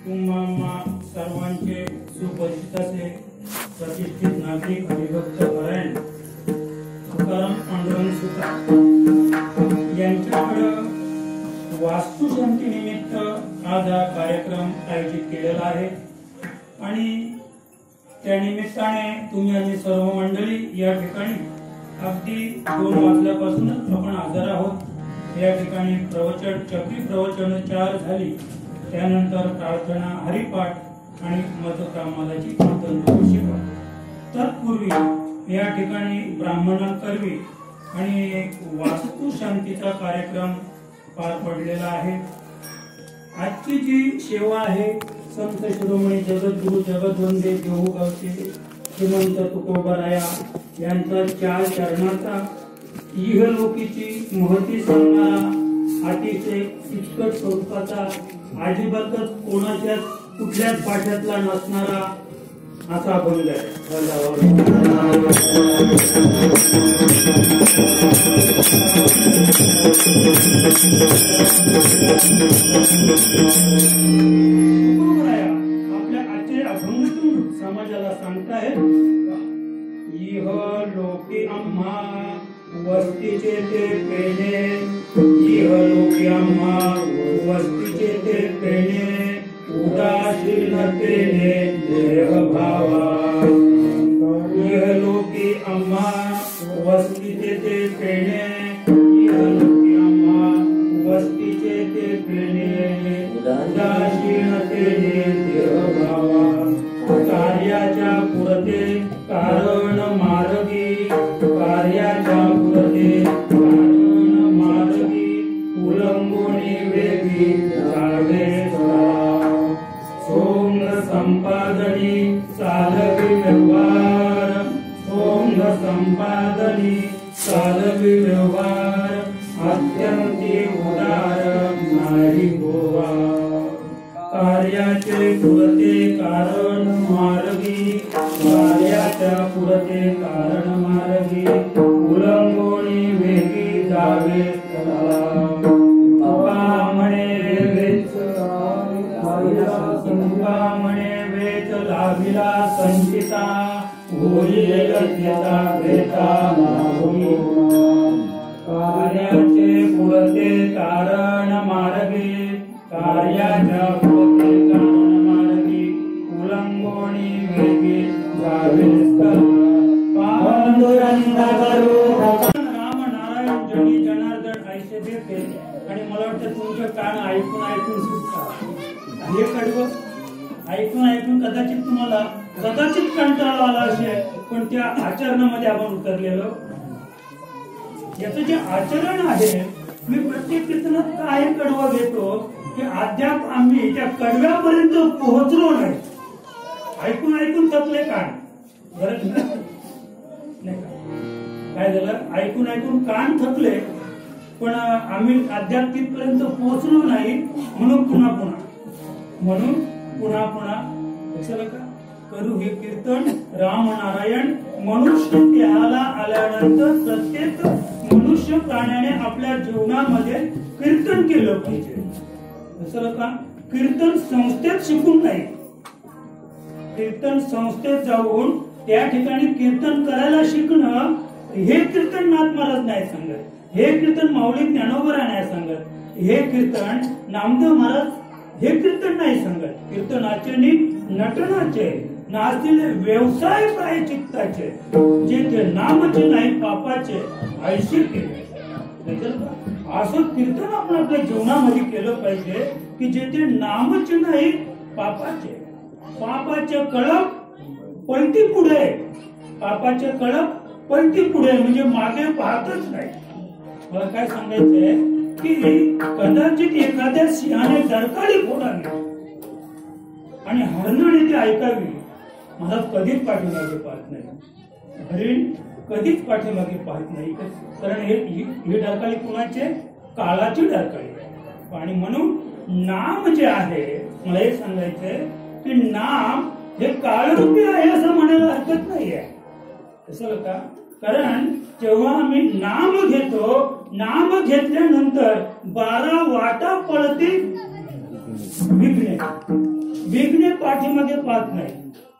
तुम्हा सर्वांचे सुपरिचित असे प्रतिष्ठित नागरिक हरिभक्त परायण तुकाराम पांडुरंग सुतार यांच्याकडे वास्तुशांती निमित्त आज हा कार्यक्रम आयोजित केलेला आहे आणि त्या निमित्ताने तुम्ही आणि सर्व मंडळी या ठिकाणी अगदी 2 वाजल्यापासूनच आपण हजर आहोत। या ठिकाणी प्रवचन चक्री प्रवचन 4 झाली, त्यानंतर प्रार्थना, हरिपाठ आणि मतकामालाची कीर्तन शिकवा। तत्पूर्वी या ठिकाणी ब्राह्मणांकरवी आणि वास्तुशांतीचा कार्यक्रम पार पडलेला आहे। आजची जी सेवा आहे संत शिरोमणी जगद्गुरु जगद्वंदे देहूगावचे श्रीमंत तुकोबाराया यांचा 4 चरणाचा इहलोकीची महती सांगणारा अतिशय किचकट स्वरूपाचा अजिबातच कोणाच्याच कुठल्याच पाठ्यातला नसणारा असा अभंग आहे। आपल्या आजचे अभंगातून समाजाला सांगतायत, इह लोकी आम्हा वस्तीचे ते पेणे, इह लोकी आम्हा वस्तीचे ते पेणे, उदासीनतेने देह भावा, इह लोकी आम्हा वस्तीचे ते पेणे, इह लोकी आम्हा वस्तीचे ते पेणे, उदासीनतेने देह भावा, कार्याच्या पुरते कारण मार्गी, कार्याच्या पुरते कारण मार्गी, उलंबोनी वेगी जावे सोंग संपादनी चालवी व्यवहार, सोंग संपादनी चालवी व्यवहार, अत्यंती उदार नाही गोवा, कार्याचे पुरते कारण मार्गी, कार्याच्या पुरते कारण मार्गी, उलंबोनी वेगी जावे तुका म्हणे वेच लाभिला संचिता, होईल यज्ञता वेता नाही, कार्याचे पुरते कारण मार्गी, कार्याच्या पुरते कारण मार्गी, उलंबोनी वेगी जावे पांडुरंग करू राम नारायण जनी जनार्दन ऐसे देते। आणि मला वाटतं तुमचं कान ऐकून सुटतात। हे कडवं ऐकून कदाचित तुम्हाला कंटाळा आला असेल, पण त्या आचरणामध्ये आपण उतरलेलो। याचं जे आचरण आहे, मी प्रत्येक कीर्तनात काय कडवं घेतो की अद्याप आम्ही त्या कडव्यापर्यंत पोहोचलो नाही। ऐकून थकले कान, बरं नाही का? काय झालं, ऐकून कान थकले, पण आम्ही अद्याप तिथपर्यंत पोहोचलो नाही, म्हणून पुन्हा कशाला का करू हे कीर्तन राम नारायण। मनुष्य देहाला आल्यानंतर प्रत्येक मनुष्य प्राण्याने आपल्या जीवनामध्ये कीर्तन केलं पाहिजे। कशाला का कीर्तन संस्थेत शिकून नाही, कीर्तन संस्थेत जाऊन त्या ठिकाणी कीर्तन करायला शिकणं हे कीर्तन नाथ महाराज नाही सांगत, हे कीर्तन माऊली ज्ञानोबा नाही सांगत, हे कीर्तन नामदेव महाराज हे कीर्तन नाही सांगत। कीर्तनाचे नटनाचे नाचतील व्यवसाय प्रायचित्ताचे, जे ते नामचे नाही पापाचे ऐशी केले। असं कीर्तन आपण आपल्या जीवनामध्ये केलं पाहिजे की जे ते नामचे नाही पापाचे, पापाचे कळप पलटी पुढे, पापाचे कळप पलटी पुढे म्हणजे मागे पाहतच नाही। मला काय सांगायचंय की कदाचित एखाद्या सिंहाने डरकाळी फोडावी आणि हरणाने ती ऐकावी, महाराज कधीच पाठीमागे पाहत नाही, हरिण कधीच पाठीमागे पाहत नाही, कारण हे डरकाळी कुणाचे, काळाची डरकाळी। आणि म्हणून नाम जे आहे, मला हे सांगायचंय की नाम हे काळरूपी आहे असं म्हणायला हरकत नाहीये। कसं का, कारण जेव्हा आम्ही नाम घेतो, नाम घेतल्यानंतर 12 वाटा पडते विघ्ने, विघ्ने पाठीमागे पाहत नाही.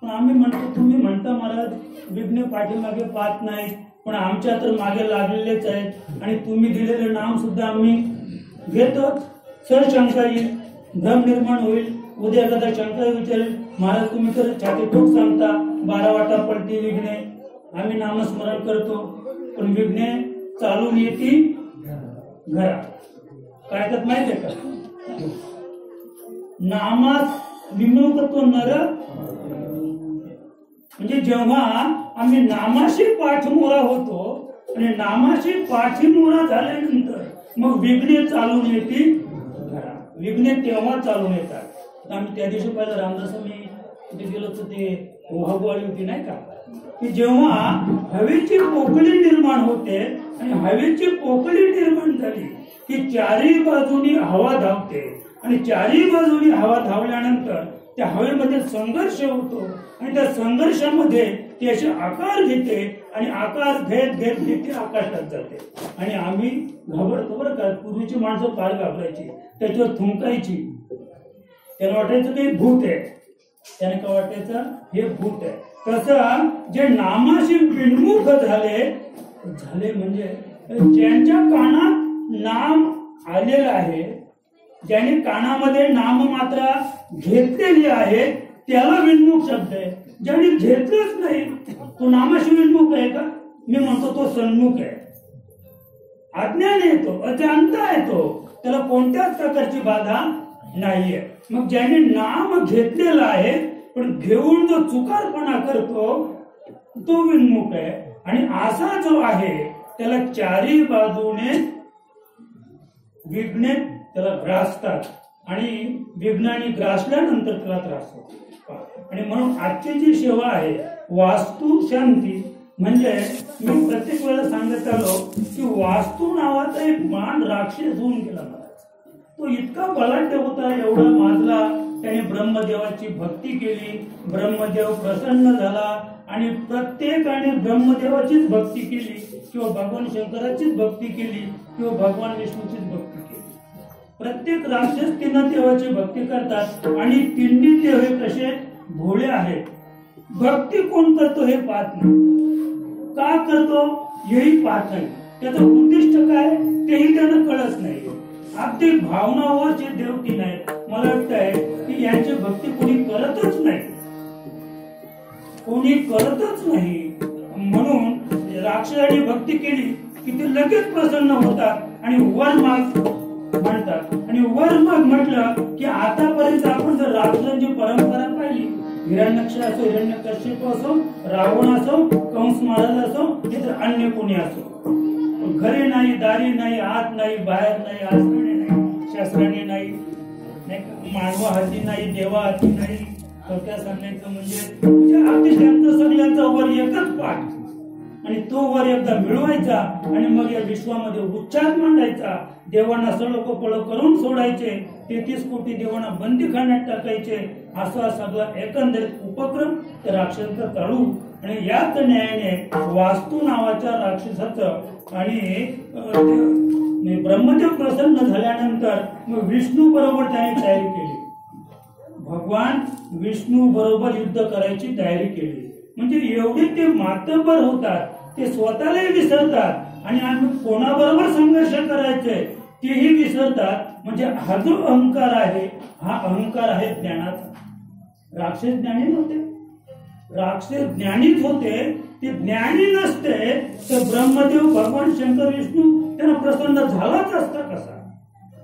पण आम्ही म्हणतो, तुम्ही म्हणता महाराज विघ्ने पाठीमागे पाहत नाही, पण आमच्या तर मागे लागलेलेच आहेत आणि तुम्ही दिलेले नाम सुद्धा आम्ही घेतो. सर शंका येईल, भ्रम निर्माण होईल. उद्या एखादा शंका विचारेल, महाराज तुम्ही तर छाती ठोक सांगता 12 वाटा पडती विघ्ने, आम्ही नामस्मरण करतो पण विघ्ने चालून येते घरात. काय तर माहिती आहे का, नामात विमुखत्व नर, म्हणजे जेव्हा आम्ही नामाशी पाठमोरा होतो आणि नामाशी पाठीमोरा झाल्यानंतर मग विघ्ने चालून येते घरात. विघ्ने तेव्हा चालून येतात. आम्ही त्या दिवशी पाहिलं रामदास मी कुठे गेलो तर ते ओहागवाडी होती नाही का, की जेव्हा हवेची पोकळी निर्माण होते आणि हवेची पोकळी निर्माण झाली की चारही बाजूनी हवा धावते आणि चारही बाजूनी हवा धावल्यानंतर त्या हवेमध्ये संघर्ष होतो आणि त्या संघर्षामध्ये ती असे आकार घेते आणि आकार घेत घेत घेत आकाशात जाते आणि आम्ही घाबरतो बरं का. पूर्वीची माणसं फार घाबरायची, त्याच्यावर थुंकायची, त्यांना वाटायचं काही भूत आहे, त्याने काय वाटायचं हे भूत आहे. तसं जे नामाशी विन्मुख झाले म्हणजे ज्यांच्या कानात नाम आलेलं आहे, ज्याने कानामध्ये नाममात्रा घेतलेली आहे त्याला विन्मुख शब्द आहे. ज्याने घेतलंच नाही तो नामाशी विन्मुख आहे का? मी म्हणतो तो सन्मुख आहे. अज्ञान येतो, अजाणता येतो, त्याला कोणत्याच प्रकारची बाधा नाहीये. मग ज्याने नाम घेतलेला आहे पण घेऊन जो चुकारपणा करतो तो विन्मुख आहे. आणि असा जो आहे त्याला चारी बाजूने विघ्ने त्याला ग्रासतात आणि विघ्नाने ग्रासल्यानंतर त्याला त्रास होतो. आणि म्हणून आजची जी सेवा आहे वास्तू शांती, म्हणजे मी प्रत्येक वेळेला सांगत आलो की वास्तू नावाचा एक मान राक्षस होऊन गेला. तो इतका बलाढ्य होता, एवढा माजला, त्याने ब्रह्मदेवाची भक्ती केली, ब्रह्मदेव प्रसन्न झाला आणि प्रत्येकाने ब्रह्मदेवाचीच भक्ती केली किंवा भगवान शंकराचीच भक्ती केली किंवा भगवान विष्णूचीच भक्ती केली. प्रत्येक राक्षस तिन्ही देवाची भक्ती करतात आणि तिन्ही देव हे कसे भोळे आहेत. भक्ती कोण करतो हे पाहत नाही, का करतो हेही पाहत नाही, त्याचं उद्दिष्ट काय तेही त्यांना कळत नाही. अगदी भावनावरचे देव की नाही. मला वाटतंय की यांची भक्ती कोणी करतच नाही, कोणी करतच नाही. म्हणून राक्षसाने भक्ती केली की ते लगेच प्रसन्न होतात आणि वर माग म्हणतात. आणि वर माग म्हटलं की आतापर्यंत आपण जर राक्षसांची परंपरा पाहिली, हिरण्यक्ष असो, हिरण्यकश्यप असो, रावण असो, कंस महाराज असो, हे तर अन्य कोणी असो, घरी नाही, दारी नाही, आत नाही, बाहेर नाही, आसनाने नाही, शास्त्राने नाही, मानवा हाती नाही, देवा हाती नाही. थोडक्यात सांगायचं म्हणजे अगदी त्यांचं सगळ्यांचा वर एकच पाठ आणि तो वर एकदा मिळवायचा आणि मग या विश्वामध्ये उच्चार मांडायचा. देवांना सळोपळो करून सोडायचे, 33 कोटी देवांना बंदीखान्यात टाकायचे. असा सगळा एकंदरीत उपक्रम त्या राक्षसांचा चालू. आणि याच न्यायाने वास्तू नावाच्या राक्षसाचं आणि ब्रह्मदेव प्रसन्न झाल्यानंतर मग विष्णू बरोबर त्याने तयारी केली. भगवान विष्णू बरोबर युद्ध करायची तयारी केली. म्हणजे एवढे ते मातबर होतात, ते स्वतःलाही विसरतात आणि आम्ही कोणाबरोबर संघर्ष करायचे तेही विसरतात. म्हणजे हा जो अहंकार आहे हा अहंकार आहे ज्ञानाचा. राक्षस ज्ञानी नव्हते, राक्षस ज्ञानीच होते. ते ज्ञानी नसते तर ब्रह्मदेव भगवान शंकर विष्णू त्यांना प्रसन्न झालाच असता कसा.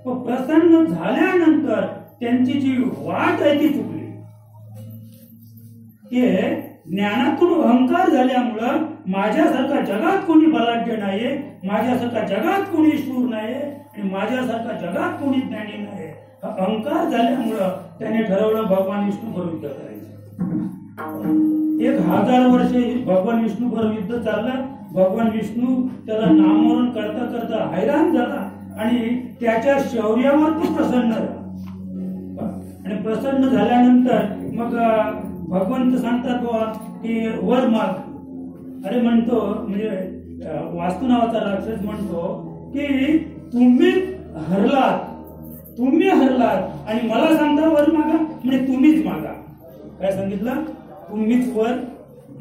पण प्रसन्न झाल्यानंतर त्यांची जी वाट आहे ती चुकली. ते ज्ञानातून अहंकार झाल्यामुळं माझ्यासारखा जगात कोणी बलाढ्य नाहीये, माझ्यासारखा जगात कोणी शूर नाहीये आणि माझ्यासारखा जगात कोणी ज्ञानी नाही. अहंकार झाल्यामुळं त्याने ठरवलं भगवान विष्णू बरोबर युद्ध करायचं. 1000 वर्षे भगवान विष्णू बरोबर युद्ध चाललं. भगवान विष्णू त्याला नामोहरण करता करता हैराण झाला आणि त्याच्या शौर्यावर तो प्रसन्न झाला. आणि प्रसन्न झाल्यानंतर मग भगवंत सांगतात बाबा की वर माग. अरे म्हणतो म्हणजे वास्तू नावाचा राक्षस म्हणतो की तुम्ही हरलात आणि मला सांगता वर मागा, म्हणजे तुम्हीच मागा. काय सांगितलं, तुम्हीच वर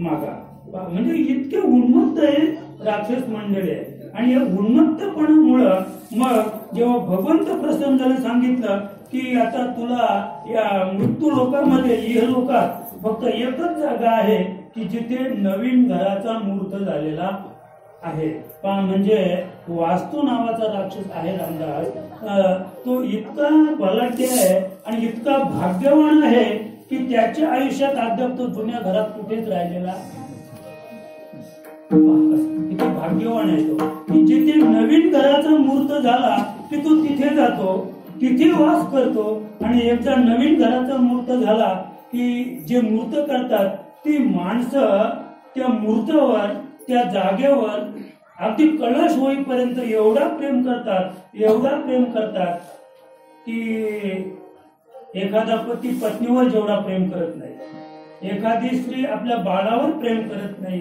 मागा. म्हणजे इतके उन्मत्त आहे राक्षस मंडळी आहे. आणि या उन्मत्तपणामुळं मग जेव्हा भगवंत प्रसन्न झाले, सांगितलं की आता तुला या मृत्यू लोकांमध्ये इहलोकात फक्त एकच जागा आहे की जिथे नवीन घराचा मुहूर्त झालेला आहे. म्हणजे वास्तू नावाचा राक्षस आहे रामदास, तो इतका बलाढ्य आहे आणि इतका भाग्यवान आहे की त्याच्या आयुष्यात अद्याप तो जुन्या घरात कुठेच राहिलेला. किती भाग्यवान आहे तो की जिथे नवीन घराचा मुहूर्त झाला की तो तिथे जातो, तिथे वास करतो. आणि एकदा नवीन घराचा मुहूर्त झाला की जे मूर्त करतात ती माणसं त्या मूर्तावर, त्या जागेवर अगदी कळश होईपर्यंत एवढा प्रेम करतात की एखादा पती पत्नीवर जेवढा प्रेम करत नाही, एखादी स्त्री आपल्या बाळावर प्रेम करत नाही,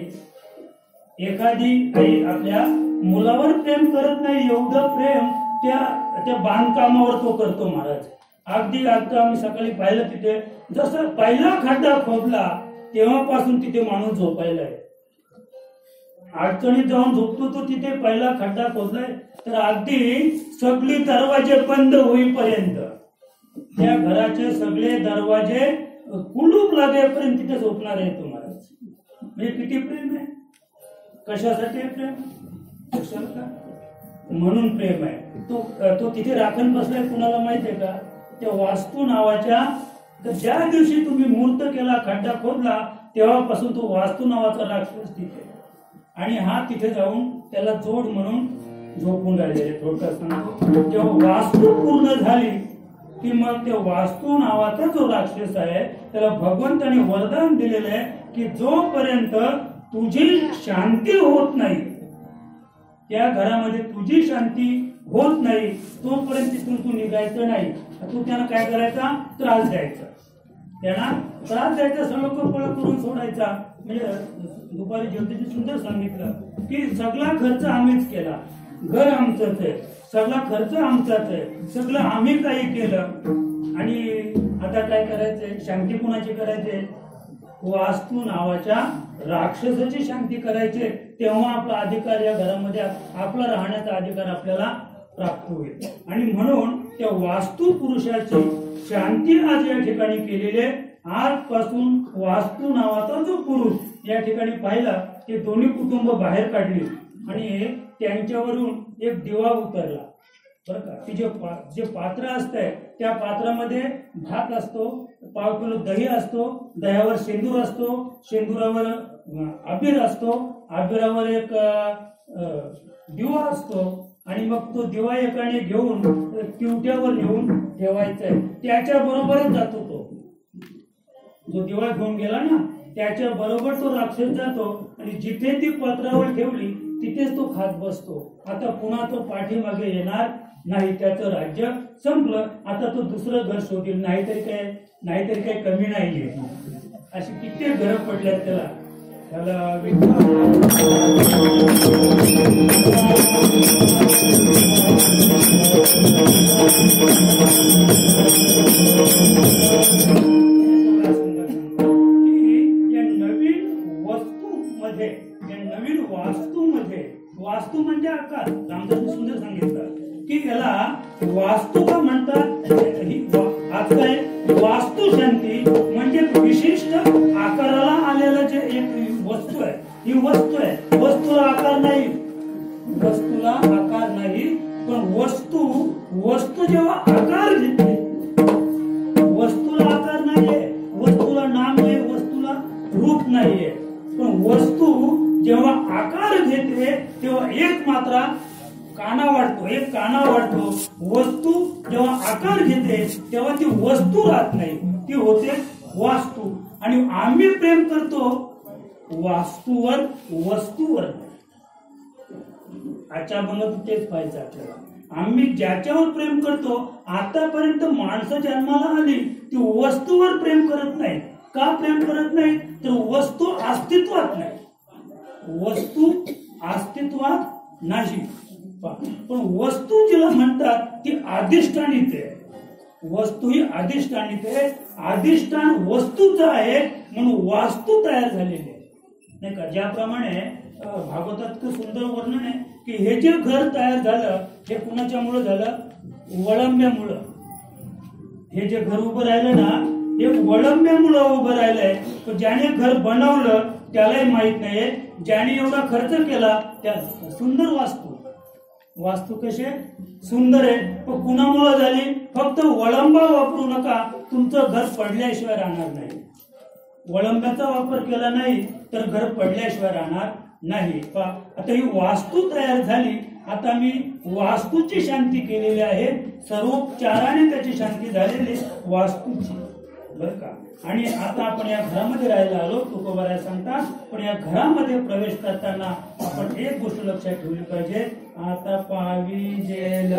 एखादी आई आपल्या मुलावर प्रेम करत नाही, एवढं प्रेम त्या बांधकामावर तो करतो महाराज. अगदी आता आम्ही सकाळी पाहिलं तिथे जसं पहिला खड्डा खोदला तेव्हापासून तिथे माणूस झोपायला आहे. अडचणीत जाऊन झोपतो तो तिथे पहिला खड्डा खोदलाय तर अगदी सगळे दरवाजे बंद होईपर्यंत, त्या घराचे सगळे दरवाजे कुलूप लागेपर्यंत तिथे झोपणार आहे तुम्हाला. म्हणजे किती प्रेम आहे, कशासाठी प्रेम, कशाला का, म्हणून प्रेम आहे. तो तिथे राखण बसलाय कुणाला माहित आहे का, त्या वास्तू नावाच्या. तर ज्या दिवशी तुम्ही मूर्त केला, खड्डा खोदला, तेव्हापासून तो वास्तू नावाचा राक्षस तिथे, आणि हा तिथे जाऊन त्याला जोड म्हणून झोपून राहिलेले. थोडक्यात सांगतो, जेव्हा वास्तू पूर्ण झाली की मग ते वास्तू नावाचा जो राक्षस आहे त्याला भगवंताने वरदान दिलेलं आहे की जोपर्यंत तुझी शांती होत नाही, त्या घरामध्ये तुझी शांती होत नाही, तोपर्यंत तिथून तू निघायचं नाही. तू त्यांना काय करायचा, त्रास द्यायचा, सगळं कपळ करून सोडायचा. म्हणजे दुपारी ज्योतिषी सुंदर सांगितलं की सगळा खर्च आम्हीच केला, घर आमचंच आहे, सगळा खर्च आमचाच आहे, सगळं आम्ही काही केलं. आणि आता काय करायचंय, शांती कुणाची करायचे, वास्तू नावाच्या राक्षसाची शांती करायचे. तेव्हा आपला अधिकार या घरामध्ये, आपला राहण्याचा अधिकार आपल्याला प्राप्त होईल. आणि म्हणून त्या वास्तू पुरुषाची शांती आज या ठिकाणी केलेली. आजपासून वास्तू नावाचा जो पुरुष या ठिकाणी पाहिला ते दोन्ही कुटुंब बाहेर काढली आणि त्यांच्यावरून एक दिवा उतरला. बरं का, की जे पात्र असतंय त्या पात्रामध्ये भात असतो, 1/2 किलो दही असतो, दह्यावर शेंदूर असतो, शेंदुरावर अबीर असतो, अबीरावर एक दिवा असतो. आणि मग तो दिवा एकाने घेऊन तिवट्यावर नेऊन ठेवायचा आहे. त्याच्या बरोबरच जातो तो, जो दिवा घेऊन गेला ना त्याच्या बरोबर तो राक्षस जातो आणि जिथे ती पत्रावर ठेवली तिथेच तो खात बसतो. आता पुन्हा तो पाठीमागे येणार नाही, त्याचं राज्य संपलं. आता तो दुसरं घर शोधेल, नाहीतरी काय कमी नाहीये. अशी कित्येक घर पडल्यात त्याला. नवीन वास्तू म्हणजे आकार. रामदासने सुंदर सांगितलं की याला वास्तू का म्हणतात. आज काय वास्तू शांती म्हणजे विशिष्ट आकाराला आलेलं जे एक वस्तू आहे, ही वस्तू आहे. वस्तूला आकार नाही, पण वस्तू जेव्हा आकार घेते, वस्तूला आकार नाहीये, वस्तूला नाम नाही, वस्तूला रूप नाहीये, पण वस्तू जेव्हा आकार घेते तेव्हा एक मात्रा काना वाढतो. वस्तू जेव्हा आकार घेते तेव्हा ती वस्तू राहत नाही, ती होते वास्तू. आणि आम्ही प्रेम करतो वास्तूवर, वस्तूवर. अभंगात तेच पाहायचं आपल्याला. आम्ही ज्याच्यावर प्रेम करतो, आतापर्यंत माणसं जन्माला आली ती वस्तूवर प्रेम करत नाही. का प्रेम करत नाही, तर वस्तू अस्तित्वात नाही, पण वस्तू जिला म्हणतात ती अधिष्ठानीच आहे. वस्तू ही अधिष्ठानिक आहे, अधिष्ठान वस्तूचं आहे म्हणून वास्तू तयार झालेली आहे, नाही का? ज्याप्रमाणे भागवतात सुंदर वर्णन आहे की हे जे घर तयार झालं हे कुणाच्यामुळे झालं? वळंब्यामुळं. हे जे घर उभं राहिलं ना हे वळंब्यामुळं उभं राहिलंय. ज्याने घर बनवलं त्यालाही माहित नाहीये, ज्याने एवढा खर्च केला त्या सुंदर वास्तू कशी सुंदर आहे, पण कुणामुळे झाली? फक्त वळंबा वापरू नका, तुमचं घर पडल्याशिवाय राहणार नाही. वळंब्याचा वापर केला नाही तर घर पडल्याशिवाय राहणार नाही. आता ही वास्तू तयार झाली, आता मी वास्तूची शांती केलेली आहे, सर्वोपचाराने त्याची शांती झालेली वास्तूची, बरं का? आणि आता आपण या घरामध्ये राहायला आलो, तुकोबाराय सांगतात. पण या घरामध्ये प्रवेश करताना आपण एक गोष्ट लक्षात ठेवली पाहिजे, आता पाविजेल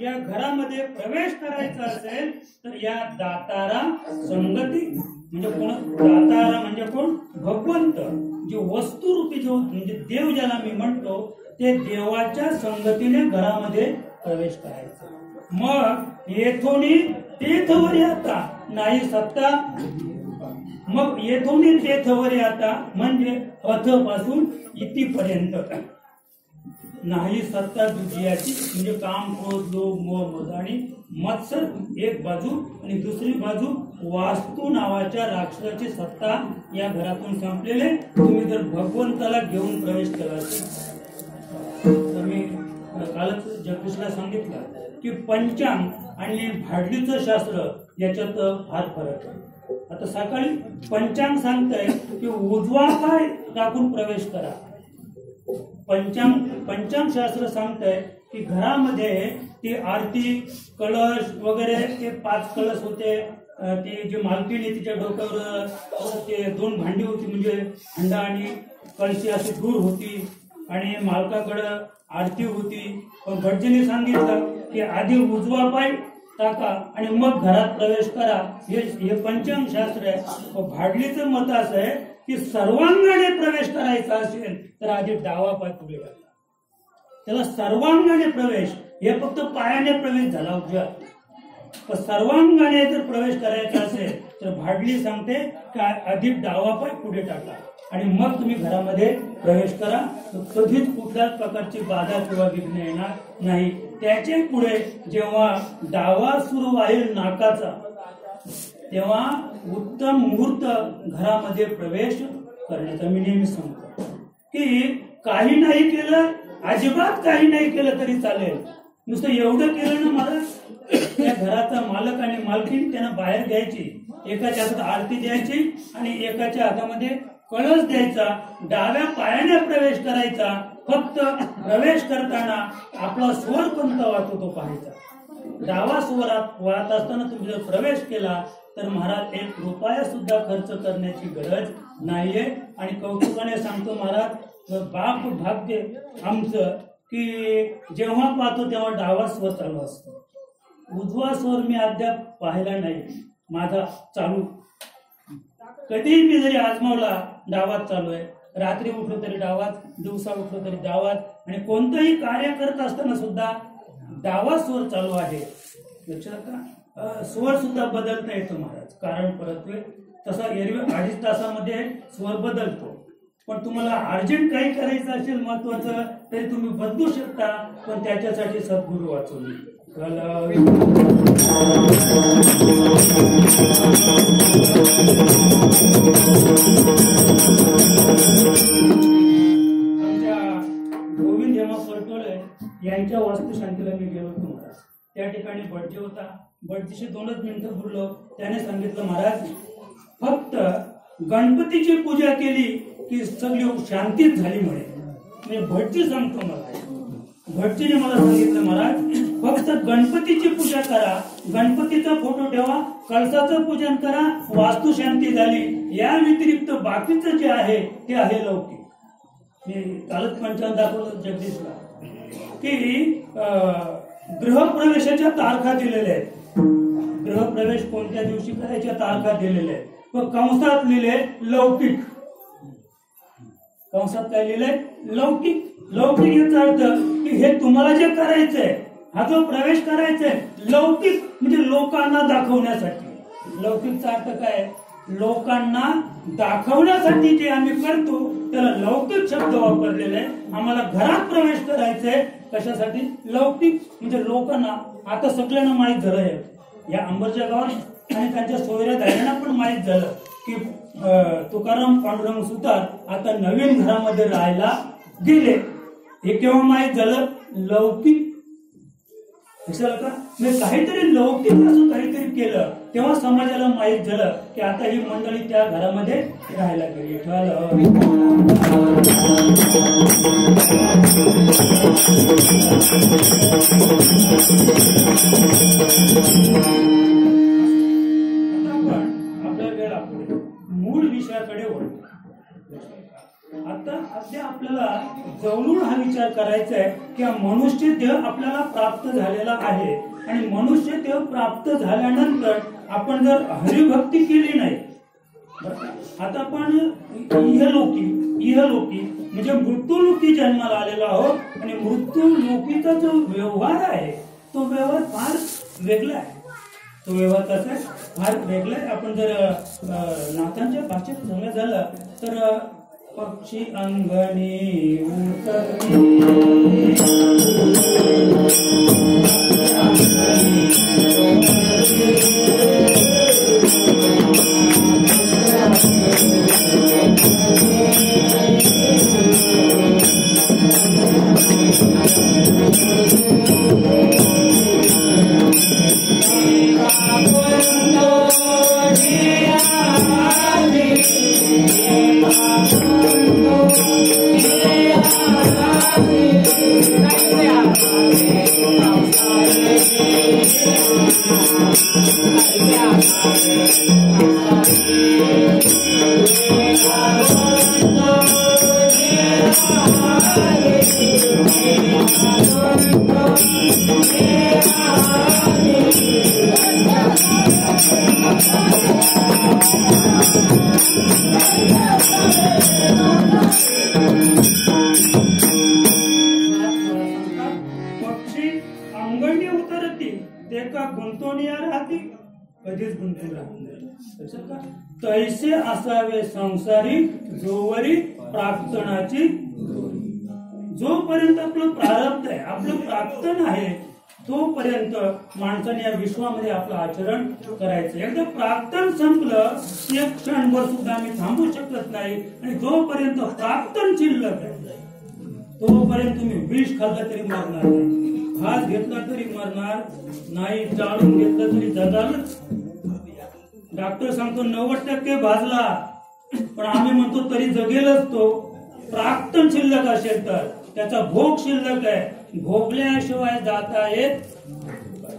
या घरामध्ये प्रवेश करायचा असेल तर या दातारा संगती म्हणजे कोण? दातारा म्हणजे कोण? भगवंत. जे वस्तुरूपी जो म्हणजे देव ज्याला मी म्हणतो ते देवाच्या संगतीने घरामध्ये प्रवेश करायचा. मग येथोनी तेथवर येता नाही सत्ता, मग येथोनी तेथवर येता म्हणजे अथ पासून इतिपर्यंत नाही सत्ता दुजियाची म्हणजे काम, क्रोध, लोभ, मोह, मद आणि मत्सर एक बाजू आणि दुसरी बाजू वास्तू नावाच्या राक्षसाची सत्ता या घरातून संपलेले. तुम्ही जर भगवंताला घेऊन प्रवेश केला असेल तर मी कालच जगदीशला सांगितलं की पंचांग आणि भाडलीचं शास्त्र याच्यात फार फरक आहे. आता सकाळी पंचांग सांगतंय की उजवा पाय टाकून प्रवेश करा. पंचांग शास्त्र सांगतंय की घरामध्ये ती आरती कलश वगैरे ते 5 कलश होते, ते जे मालकीने तिच्या डोक्यावर ते 2 भांडी होती म्हणजे हंडा आणि कळशी अशी दूर होती आणि मालकाकडं आरती होती. पण भटजीने सांगितलं की आधी उजवा पाय टाका आणि मग घरात प्रवेश करा. हे पंचांग शास्त्र आहे. भाडलीचं मत असं आहे की सर्वांगाने प्रवेश करायचा असेल तर आधी डावा पाय पुढे टाका. त्याला सर्वांगाने प्रवेश, हे फक्त पायाने प्रवेश झाला उजव्या. पण सर्वांगाने जर प्रवेश करायचा असेल तर भाडली सांगते की आधी डावा पाय पुढे टाका आणि मग तुम्ही घरामध्ये प्रवेश करा. कधीच कुठल्याच प्रकारची बाधा किंवा विघ्न येणार नाही. त्याचे पुढे जेव्हा डावा सुरू वाहील नाकाचा तेव्हा उत्तम मुहूर्त घरामध्ये प्रवेश करण्याचा. मी नेहमी सांगतो की काही नाही केलं, अजिबात काही नाही केलं तरी चालेल, नुसतं एवढं केलं ना मला त्या घराचा मालक आणि मालकीन त्यांना बाहेर घ्यायची, एकाच्या हातात आरती द्यायची आणि एकाच्या हातामध्ये कळस द्यायचा, डाव्या पायाने प्रवेश करायचा. फक्त प्रवेश करताना आपला स्वर कोणता वाहतो तो पाहायचा. डावा स्वरात वाहत असताना तुम्ही जर प्रवेश केला तर महाराज 1 रुपया सुद्धा खर्च करण्याची गरज नाहीये. आणि कौतुकाने सांगतो महाराज, बाप भाग्य आमचं की जेव्हा पाहतो तेव्हा डावा स्वर चालू असतो. उजवा स्वर मी अद्याप पाहिला नाही माझा चालू. कधीही मी जरी आजमावला डावात चालू आहे, रात्री उठलो तरी डावात, दिवसा उठलो तरी डावात, आणि कोणतंही कार्य करत असताना सुद्धा डावा स्वर चालू आहे. लक्षात का? स्वर सुद्धा बदलता येतो महाराज, कारण परत्वे तसा एरवी 2.5 तासामध्ये स्वर बदलतो. पण तुम्हाला अर्जंट काही करायचं असेल महत्वाचं तरी तुम्ही बदलू शकता, पण त्याच्यासाठी सद्गुरू वाचवले. गोविंद हेमा परटोळे यांच्या वास्तुशांतीला मी गेलो होतो महाराज. त्या ठिकाणी बर्डे होता. बर्डेशी 2च मिनिटं बोललो. त्याने सांगितलं, महाराज फक्त गणपतीची पूजा केली की सगळी शांतीच झाली म्हणे. मी भटजी सांगतो मला. भटजीने मला सांगितलं, महाराज फक्त गणपतीची पूजा करा, गणपतीचा फोटो ठेवा, कळसाचं पूजन करा, वास्तुशांती झाली. या व्यतिरिक्त बाकीचं जे आहे ते आहे लौकिक. मी कालच पंचांग दाखवलं जगदीशला की गृहप्रवेशाच्या तारखा दिलेल्या आहेत. गृहप्रवेश कोणत्या दिवशी करायच्या तारखा दिलेल्या आहेत. पण कंसात लिहिले लौकिक. कंसात काय लिहिलंय? लौकिक. लौकिक याचा अर्थ की हे तुम्हाला जे करायचंय, हा जो प्रवेश करायचाय लौकिक म्हणजे लोकांना दाखवण्यासाठी. लौकिकचा अर्थ काय? लोकांना दाखवण्यासाठी जे आम्ही करतो त्याला लौकिक शब्द वापरलेला आहे. आम्हाला घरात प्रवेश करायचंय कशासाठी? लौकिक म्हणजे लोकांना. आता सगळ्यांना माहीत झालंय, या अंबरच्या गावात आणि त्यांच्या सोयऱ्या धाऱ्यांना पण माहीत झालं की तुकाराम पांडुरंग सुतार आता नवीन घरामध्ये राहायला गेले. हे केव्हा माहीत झालं? लौकिक. कशाला का? मी काहीतरी लौकिक असं काहीतरी केलं तेव्हा समाजाला माहीत झालं की आता ही मंडळी त्या घरामध्ये राहायला गेली. आपल्या वेळा मूळ विषयाकडे वळतो. आता सध्या आपल्याला जवळून हा विचार करायचा आहे की मनुष्य देह आपल्याला प्राप्त झालेला आहे आणि मनुष्य देह प्राप्त झाल्यानंतर आपण जर हरिभक्ती केली नाही, आता आपण इहलोकी म्हणजे मृत्यूलोकी जन्माला आलेलो आहोत आणि मृत्यूलोकीचा जो व्यवहार आहे तो व्यवहार फार वेगळा आहे. तो व्यवहार कसा आहे? फार वेगळा आहे. आपण जर नाथांच्या भाषेत सांगायचं झालं तर पक्षी अंगणी कधीच गुंतून राहत. तैसे असावे संसारी जोवरी प्राक्तनाची. जोपर्यंत आपलं प्रारब्ध आहे, आपलं प्राक्तन आहे, तोपर्यंत माणसाने या विश्वामध्ये आपलं आचरण करायचं. एकदा प्राक्तन संपलं एक क्षणभर सुद्धा आम्ही थांबू शकत नाही. आणि जोपर्यंत प्राक्तन शिल्लक आहे तोपर्यंत तुम्ही विष खाल्लं तरी मरणार नाही, भात घेतला तरी मरणार नाही, जाळून घेतलं तरी जगालच. डॉक्टर सांगतो 90% भाजला, पण आम्ही म्हणतो तरी जगेलच तो. प्राक्तन शिल्लक असेल तर त्याचा भोग शिल्लक आहे, भोगल्याशिवाय जाता येत.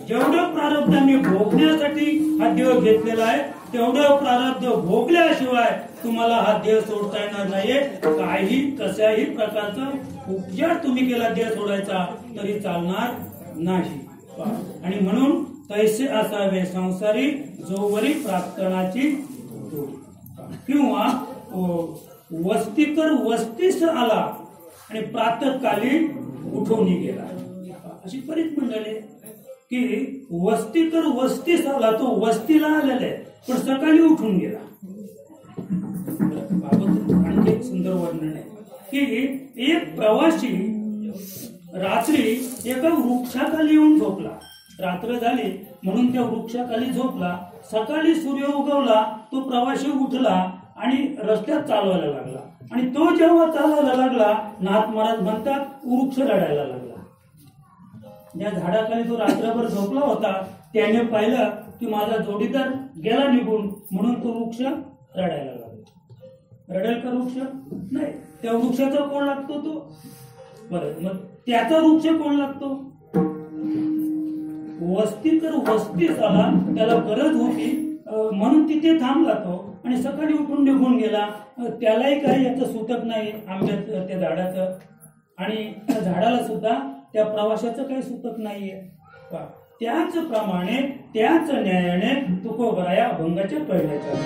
जेवढं प्रारब्ध आम्ही भोगण्यासाठी हा देह घेतलेला आहे तेवढं प्रारब्ध भोगल्याशिवाय तुम्हाला हा देह सोडता येणार नाहीये. काही कशाही प्रकारचा उपचार तुम्ही केला देह सोडायचा तरी चालणार नाही. आणि म्हणून तैसे असावे संसारी जोवरी प्राक्तनाची. किंवा वस्तीकर वस्तीस आला आणि प्रातःकालीन उठून गेला. अशी बरीच मंडळी की वस्तीकर वस्तीस आला, तो वस्तीला आलेला आहे पण सकाळी उठून गेला. आणखी एक सुंदर वर्णन आहे की एक प्रवासी रात्री एका वृक्षाखाली येऊन झोपला. रात्र झाली म्हणून त्या वृक्षाखाली झोपला. सकाळी सूर्य उगवला, तो प्रवासी उठला आणि रस्त्यात चालवायला लागला. आणि तो जेव्हा चालायला लागला, नाथ महाराज म्हणतात वृक्ष रडायला लागला. ज्या झाडाखाली तो रात्रभर झोपला होता त्याने पाहिलं की माझा जोडीदार गेला निघून, म्हणून तो वृक्ष रडायला लागला. रडेल का वृक्ष? नाही. त्या वृक्षाचा कोण लागतो तो? बरं, मग त्याचा वृक्ष कोण लागतो? वस्ती तर वस्ती झाला, त्याला गरज होती म्हणून तिथे थांबला तो आणि सकाळी उठून निघून गेला. त्यालाही काही याचं सुतक नाही आंब्याचं त्या झाडाचं, आणि त्या झाडाला सुद्धा त्या प्रवाशाचं काही सुतक नाहीये. त्याचप्रमाणे त्याच न्यायाने तुकोबराया अभंगाच्या पहिल्याच्या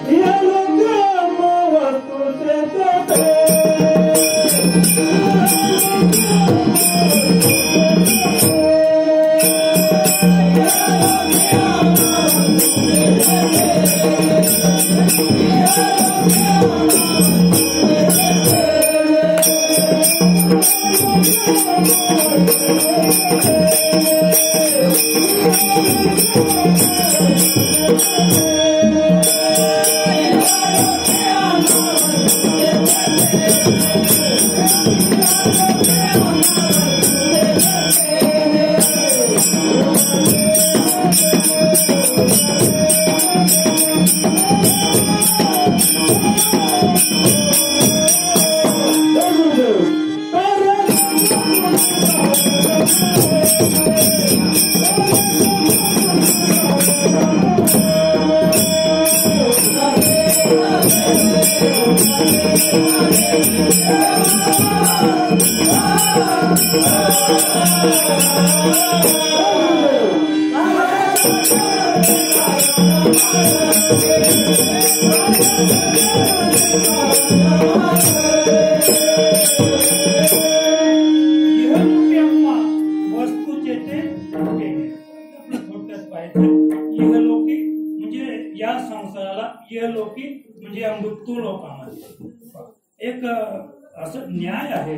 मृत्यू लोकांमध्ये एक असं न्याय आहे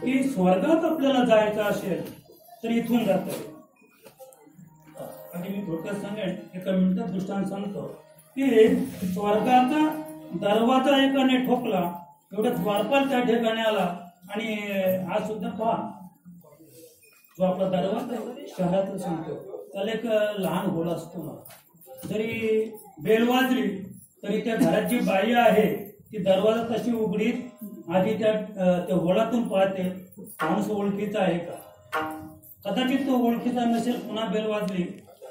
की स्वर्गात आपल्याला जायचं असेल तर इथून जात. आणि मी थोडक्यात सांगेन, एका मिनिटात दृष्टांत सांगतो की स्वर्गाचा दरवाजा एकाने ठोकला, एवढा द्वारपाल त्या ठिकाणी आला. आणि आज सुद्धा पहा, जो आपला दरवाजा शहरात सांगतो त्याला एक लहान होल असतो ना, जरी बेल वाजली तरी त्या घरात जी बाई आहे ती दरवाजा तशी उघडीत आधी त्या होलातून पाहते माणूस ओळखीचा आहे का. कदाचित तो ओळखीचा नसेल, पुन्हा बेल वाजली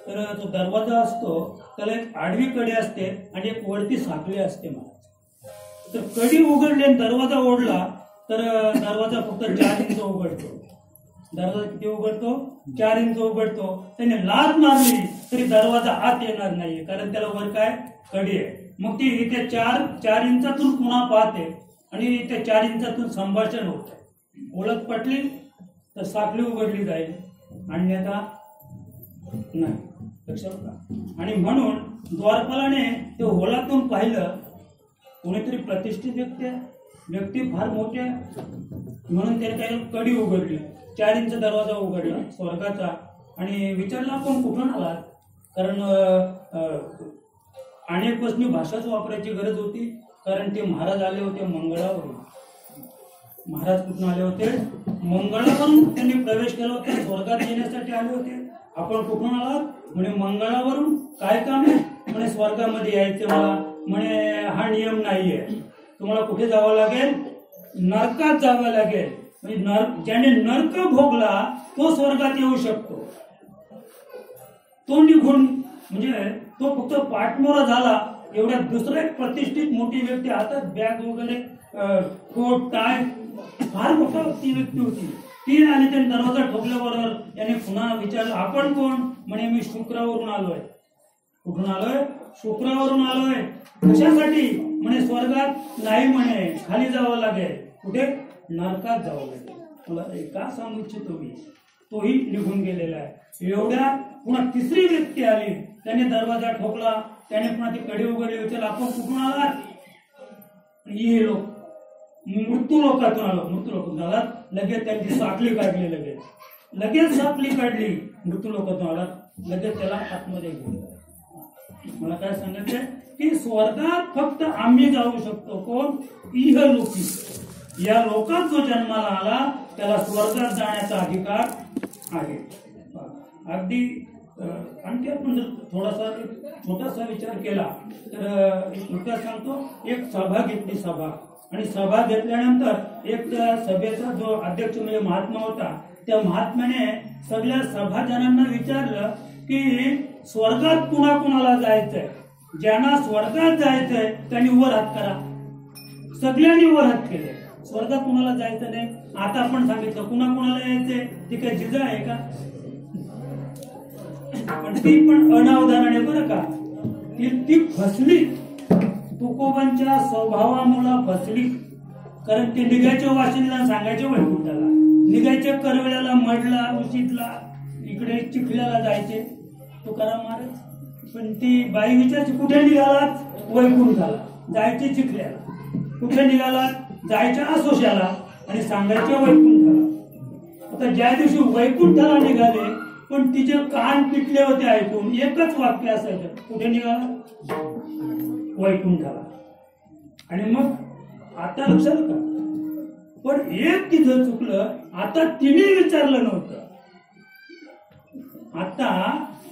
तर तो दरवाजा असतो त्याला एक आडवी कडी असते आणि एक वरती साखळी असते महाराज. तर कडी उघडली आणि दरवाजा ओढला तर दरवाजा फक्त 4 इंच उघडतो. दरवाजा किती उघडतो? 4 इंच उघडतो. त्याने लाथ मारली तरी दरवाजा आत येणार नाही, कारण त्याला वर काय कडी आहे. मग ती त्या 4 इंचातून पुन्हा पाहते आणि त्या 4 इंचातून संभाषण होत. ओळख पटली तर साखळी उघडली जाईल, अन्यथा नाही. लक्षात का? आणि म्हणून द्वारपालाने ते होलातून पाहिलं, कोणीतरी प्रतिष्ठित व्यक्ती फार मोठे, म्हणून त्याने काही कडी उघडली, 4 इंच दरवाजा उघडला स्वर्गाचा आणि विचारला आपण कुठून आलात, कारण अनेक वचनी भाषाच वापरायची गरज होती, कारण ते महाराज आले होते मंगळावरून. महाराज कुठून आले होते? मंगळावरून त्यांनी प्रवेश केला होता, स्वर्गात येण्यासाठी आले होते. आपण कुठून आलात? म्हणे मंगळावरून. काय काम आहे? म्हणे स्वर्गामध्ये यायचं मला. म्हणे हा नियम नाहीये, तुम्हाला कुठे जावं लागेल? नरकात जावं लागेल. म्हणजे ज्याने नरक भोगला तो स्वर्गात येऊ शकतो. तो निघून म्हणजे तो फक्त पाठमोरा झाला. एवढ्या दुसरा एक प्रतिष्ठित मोठी व्यक्ती, हातात बॅग वगैरे, कोट टाय, फार मोठा ती व्यक्ती होती. ती आणि त्याने दरवाजा ठोकल्याबरोबर याने पुन्हा विचारलं, आपण कोण? म्हणे मी शुक्रावरून आलोय. कुठून आलोय? शुक्रावरून आलोय. कशासाठी? म्हणे स्वर्गात नाही, म्हणे खाली जावं लागेल. कुठे? नरकात जावं लागेल. तुला का सांगू इच्छितो मी, तोही निघून गेलेला आहे. एवढ्या पुन्हा तिसरी व्यक्ती आली, त्याने दरवाजा ठोकला, त्याने पुन्हा ती कडी उघडली. विचारलं, आपण कुठून आलात? हे लोक मृत्यू लोकातून आलो. मृत्यू लोकातून आला लगेच त्यांची साखळी काढली. लगेच साखळी काढली. मृत्यू लोकातून आला लगेच त्याला आतमध्ये घेऊन. मला काय सांगायचंय की स्वर्गात फक्त आम्ही जाऊ शकतो. कोण? इहलोकी. या लोकात जो जन्माला आला त्याला स्वर्गात जाण्याचा अधिकार आहे. अगदी आणखी आपण जर थोडासा छोटासा विचार केला तर एक सांगतो. एक सभा घेतली. सभा आणि सभा घेतल्यानंतर एक त्या सभेचा जो अध्यक्ष म्हणजे महात्मा होता, त्या महात्म्याने सगळ्या सभाजनांना विचारलं की स्वर्गात कुणाकुणाला जायचंय. ज्यांना स्वर्गात जायचंय त्यांनी वर हात करा. सगळ्यांनी वर हात केले. स्वर्गात कुणाला जायचं नाही. आता आपण सांगितलं कुणाकुणाला यायचंय. ती काय जिजा आहे का? पण ती पण अनावधानाने बरं का ती फसली. तुकोबांच्या स्वभावामुळे फसली. कारण ते निघायच्या वाशिंदला सांगायचे वैकुंठाला, निघायचे करवेळ्याला, मडला, उशीतला, इकडे चिखल्याला जायचे तुकाराम महाराज. पण ती बाई विचारची कुठे निघालात? वैकुंठाला. जायचे चिखल्याला. कुठे निघालात? जायच्या आसोशाला आणि सांगायचे वैकुंठाला. आता ज्या दिवशी वैकुंठाला निघाले पण तिचे कान पिटले होते ऐकून. एकच वाक्य असायचं, कुठे निघाला? वैकुंठाला. आणि मग आता लक्षात का? पण एक तिथं चुकलं. आता तिने विचारलं नव्हतं.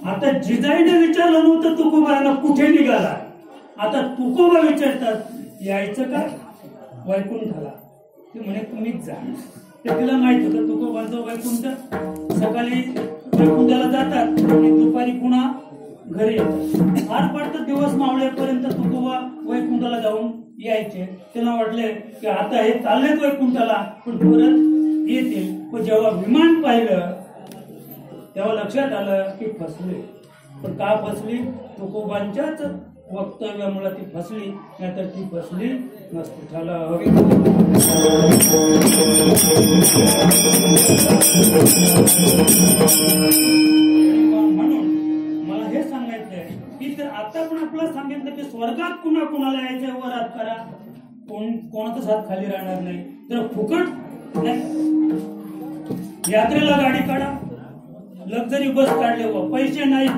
आता जिजाईने विचारलं नव्हतं तुकोबाला कुठे निघाला. आता तुकोबा विचारतात यायचं का? वैकुंठाला. ते म्हणे तुम्हीच जा. ते तिला माहित होतं तुकोबांचं वैकुंठ. सकाळी वैकुंठाला जातात आणि दुपारी पुन्हा घरी येतात. फार पडतं दिवस मावळेपर्यंत तुकोबा वैकुंठाला जाऊन यायचे. त्यांना वाटले की आता हे चाललेच वैकुंठाला पण परत येतील. पण जेव्हा विमान पाहिलं तेव्हा लक्षात आलं की फसले. पण का फसली? तुकोबांच्याच वक्तव्यामुळे ती फसली. नाहीतर ती फसली नसती. झालं. म्हणून मला हे सांगायचंय की जर आता पण आपल्याला सांगितलं की स्वर्गात कुणाला यायचंय वर हात करा. कोणाचाच हात खाली राहणार नाही. तर फुकट यात्रेला गाडी काढा. लक्झरी बस काढले व पैसे नाही.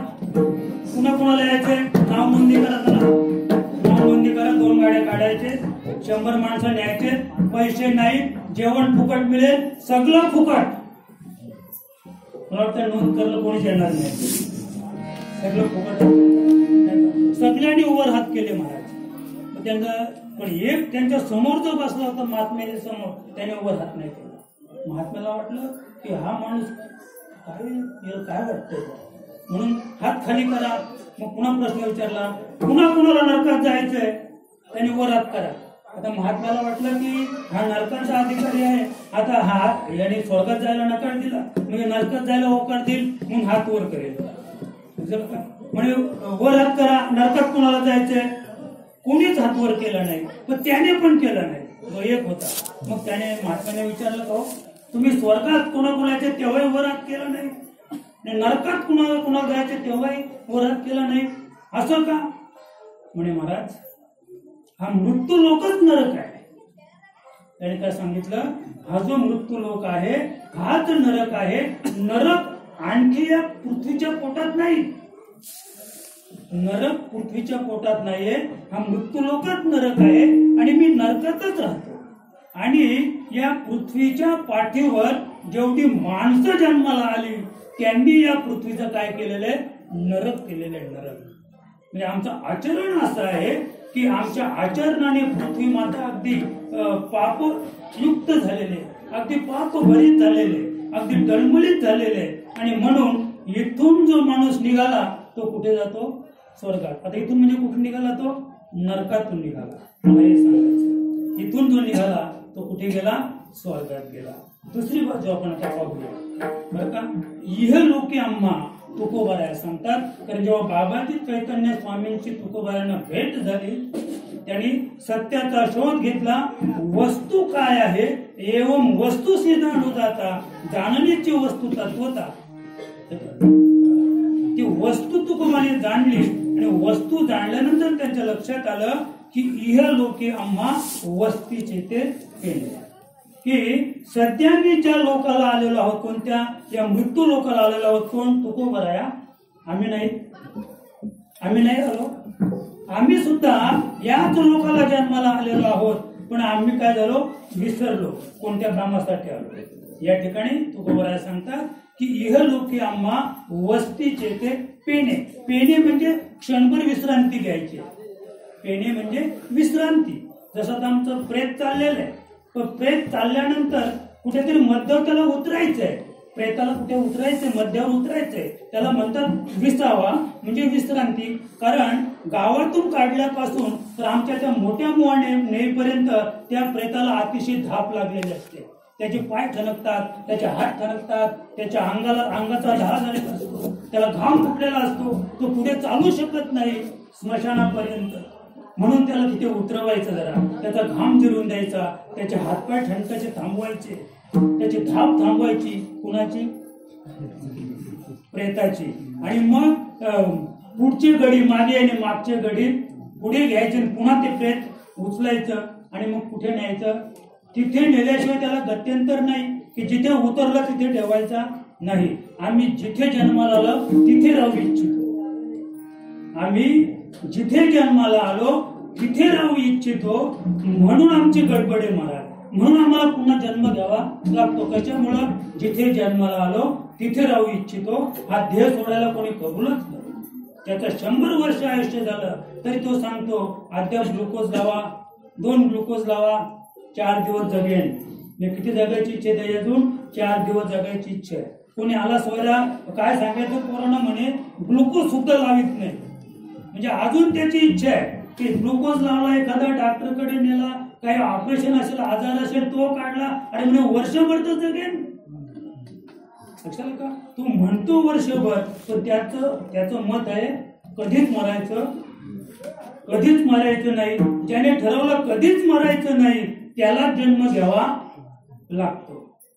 कुणाला यायचंय नाव नोंदणी करा. त्याला नाव नोंदणी करा. 2 गाड्या काढायचे. 100 माणसं न्यायचे. पैसे नाही. जेवण फुकट मिळेल. सगळं फुकट. मला वाटतं नोंद करणं कोणीच येणार नाही. सगळं फुकट. सगळ्यांनी वर हात केले महाराज. त्यांना पण एक त्यांच्या समोर जो बसला होता महात्म्याच्या समोर त्याने वर हात नाही केला. महात्म्याला वाटलं की हा माणूस काय वाटतंय म्हणून हात खाली करा. मग पुन्हा प्रश्न विचारला कुणाला नरकात जायचंय त्यांनी वर हात करा. आता महात्म्याला वाटलं की हा नरकाचा अधिकारी आहे. आता हा याने स्वर्गात जायला नकार दिला म्हणजे नरकात जायला होकार देईल म्हणून हात वर करेल. म्हणजे वर हात करा. नरकात कुणाला जायचंय? कोणीच हात वर केला नाही. पण त्याने पण केला नाही. जो एक होता. मग त्याने महात्म्याने विचारलं का तुम्ही स्वर्गात कुणाकुणाचे तेव्हाही वर हात केला नाही. नरकात कुणाला जायचे तेव्हाही वर हात केला नाही. असं का? म्हणे महाराज हा मृत्यू लोकच नरक आहे. त्याने काय सांगितलं? हा जो मृत्यू लोक आहे हाच नरक आहे. नरक आणखी या पृथ्वीच्या पोटात नाही. नरक पृथ्वीच्या पोटात नाहीये. हा मृत्यू लोकच नरक आहे आणि मी नरकातच राहतो. आणि या पृथ्वीच्या पाठीवर जेवढी माणसं जन्माला आली त्यांनी या पृथ्वीचं काय केलेलं आहे? नरक केलेलं आहे. नरक म्हणजे आमचं आचरण असं आहे की आमच्या आचरणाने पृथ्वी माता अगदी पापयुक्त झालेले, अगदी पापभरित झालेले, अगदी डळमळीत झालेले. आणि म्हणून इथून जो माणूस निघाला तो कुठे जातो? स्वर्गात. आता इथून म्हणजे कुठे निघाला? तो नरकातून निघाला. मला हे सांगायचं. इथून जो निघाला तो कुठे गेला? स्वर्गात गेला. दुसरी बाजू आपण आता पाहूया बरं का. इहलोकी आम्हा तुकोबाराया सांगतात. कारण जेव्हा बाबाजी चैतन्य स्वामींची तुकोबारायांना भेट झाली त्यांनी सत्याचा शोध घेतला. वस्तू काय आहे एवं वस्तू सिद्धांत जाता जाणण्याची वस्तू तत्वता. ती वस्तू तुकोबाने जाणली आणि वस्तू जाणल्यानंतर त्यांच्या लक्षात आलं की इह लोके आम्हा वस्तीचे ते पेणे, की सध्या मी ज्या लोकाला आलेलो आहोत, कोणत्या या मृत्यू लोकाला आलेलो आहोत, कोण तुकोबराया, आम्ही नाही आलो, आम्ही सुद्धा याच लोकाला जन्माला आलेलो आहोत, पण आम्ही काय झालो, विसरलो कोणत्या कामासाठी आलो. या ठिकाणी तुकोबराया सांगतात की इह लोके आम्हा वस्तीचे ते पेणे. पेणे म्हणजे क्षणभर विश्रांती घ्यायची, पेणे म्हणजे विश्रांती. जसं आता आमचं प्रेत चाललेलं आहे, पण प्रेत चालल्यानंतर कुठेतरी मध्यावर त्याला उतरायचंय, प्रेताला कुठे उतरायचंय, मध्यावर उतरायचंय, त्याला म्हणतात विसावा म्हणजे विश्रांती. कारण गावातून काढल्यापासून तर आमच्या त्या मोठ्या मुवाने नेईपर्यंत त्या प्रेताला अतिशय धाप लागलेली असते. त्याचे पाय ठणकतात, त्याचे हात ठणकतात, त्याच्या अंगाचा ढाळ झालेला असतो, त्याला घाम फुटलेला असतो, तो पुढे चालू शकत नाही स्मशानापर्यंत. म्हणून त्याला तिथे उतरवायचं, जरा त्याचा घाम जिरून द्यायचा, त्याचे हातपाय ठणकाचे थांबवायचे, त्याची धाप थांबवायची, कुणाची, प्रेताची. आणि मग पुढची गडी मागे आणि मागची गडी पुढे घ्यायची, पुन्हा ते प्रेत उचलायचं आणि मग कुठे न्यायचं, तिथे नेल्याशिवाय त्याला गत्यंतर नाही, की जिथे उतरलं तिथे ठेवायचा नाही. आम्ही जिथे जन्माला आलो तिथे राहू इच्छितो, आम्ही जिथे जन्माला आलो तिथे राहू इच्छितो, म्हणून आमची गडबडे महाराज, म्हणून आम्हाला पुन्हा जन्म घ्यावा लागतो. कशामुळं, जिथे जन्माला आलो तिथे राहू इच्छितो. हा ध्येय सोडायला कोणी कबूलच नाही. त्याचं 100 वर्ष आयुष्य झालं तरी तो सांगतो अद्याप ग्लुकोज लावा, 2 ग्लुकोज लावा, 4 दिवस जगेन. मी किती जगायची इच्छा आहे, अजून 4 दिवस जगायची इच्छा आहे. कोणी आला सोयरा काय सांगायचं, कोरोना म्हणे ग्लुकोज सुद्धा लावित नाही, म्हणजे अजून त्याची इच्छा आहे की ग्लुकोज लावला, एखादा डॉक्टरकडे नेला, काही ऑपरेशन असेल, आजार असेल, तो काढला आणि म्हणे वर्षभर तर जगेन. लक्षात का, तू म्हणतो वर्षभर, पण त्याचं मत आहे कधीच मरायचं नाही. ज्याने ठरवलं कधीच मरायचं नाही त्याला जन्म घ्यावा लागतो.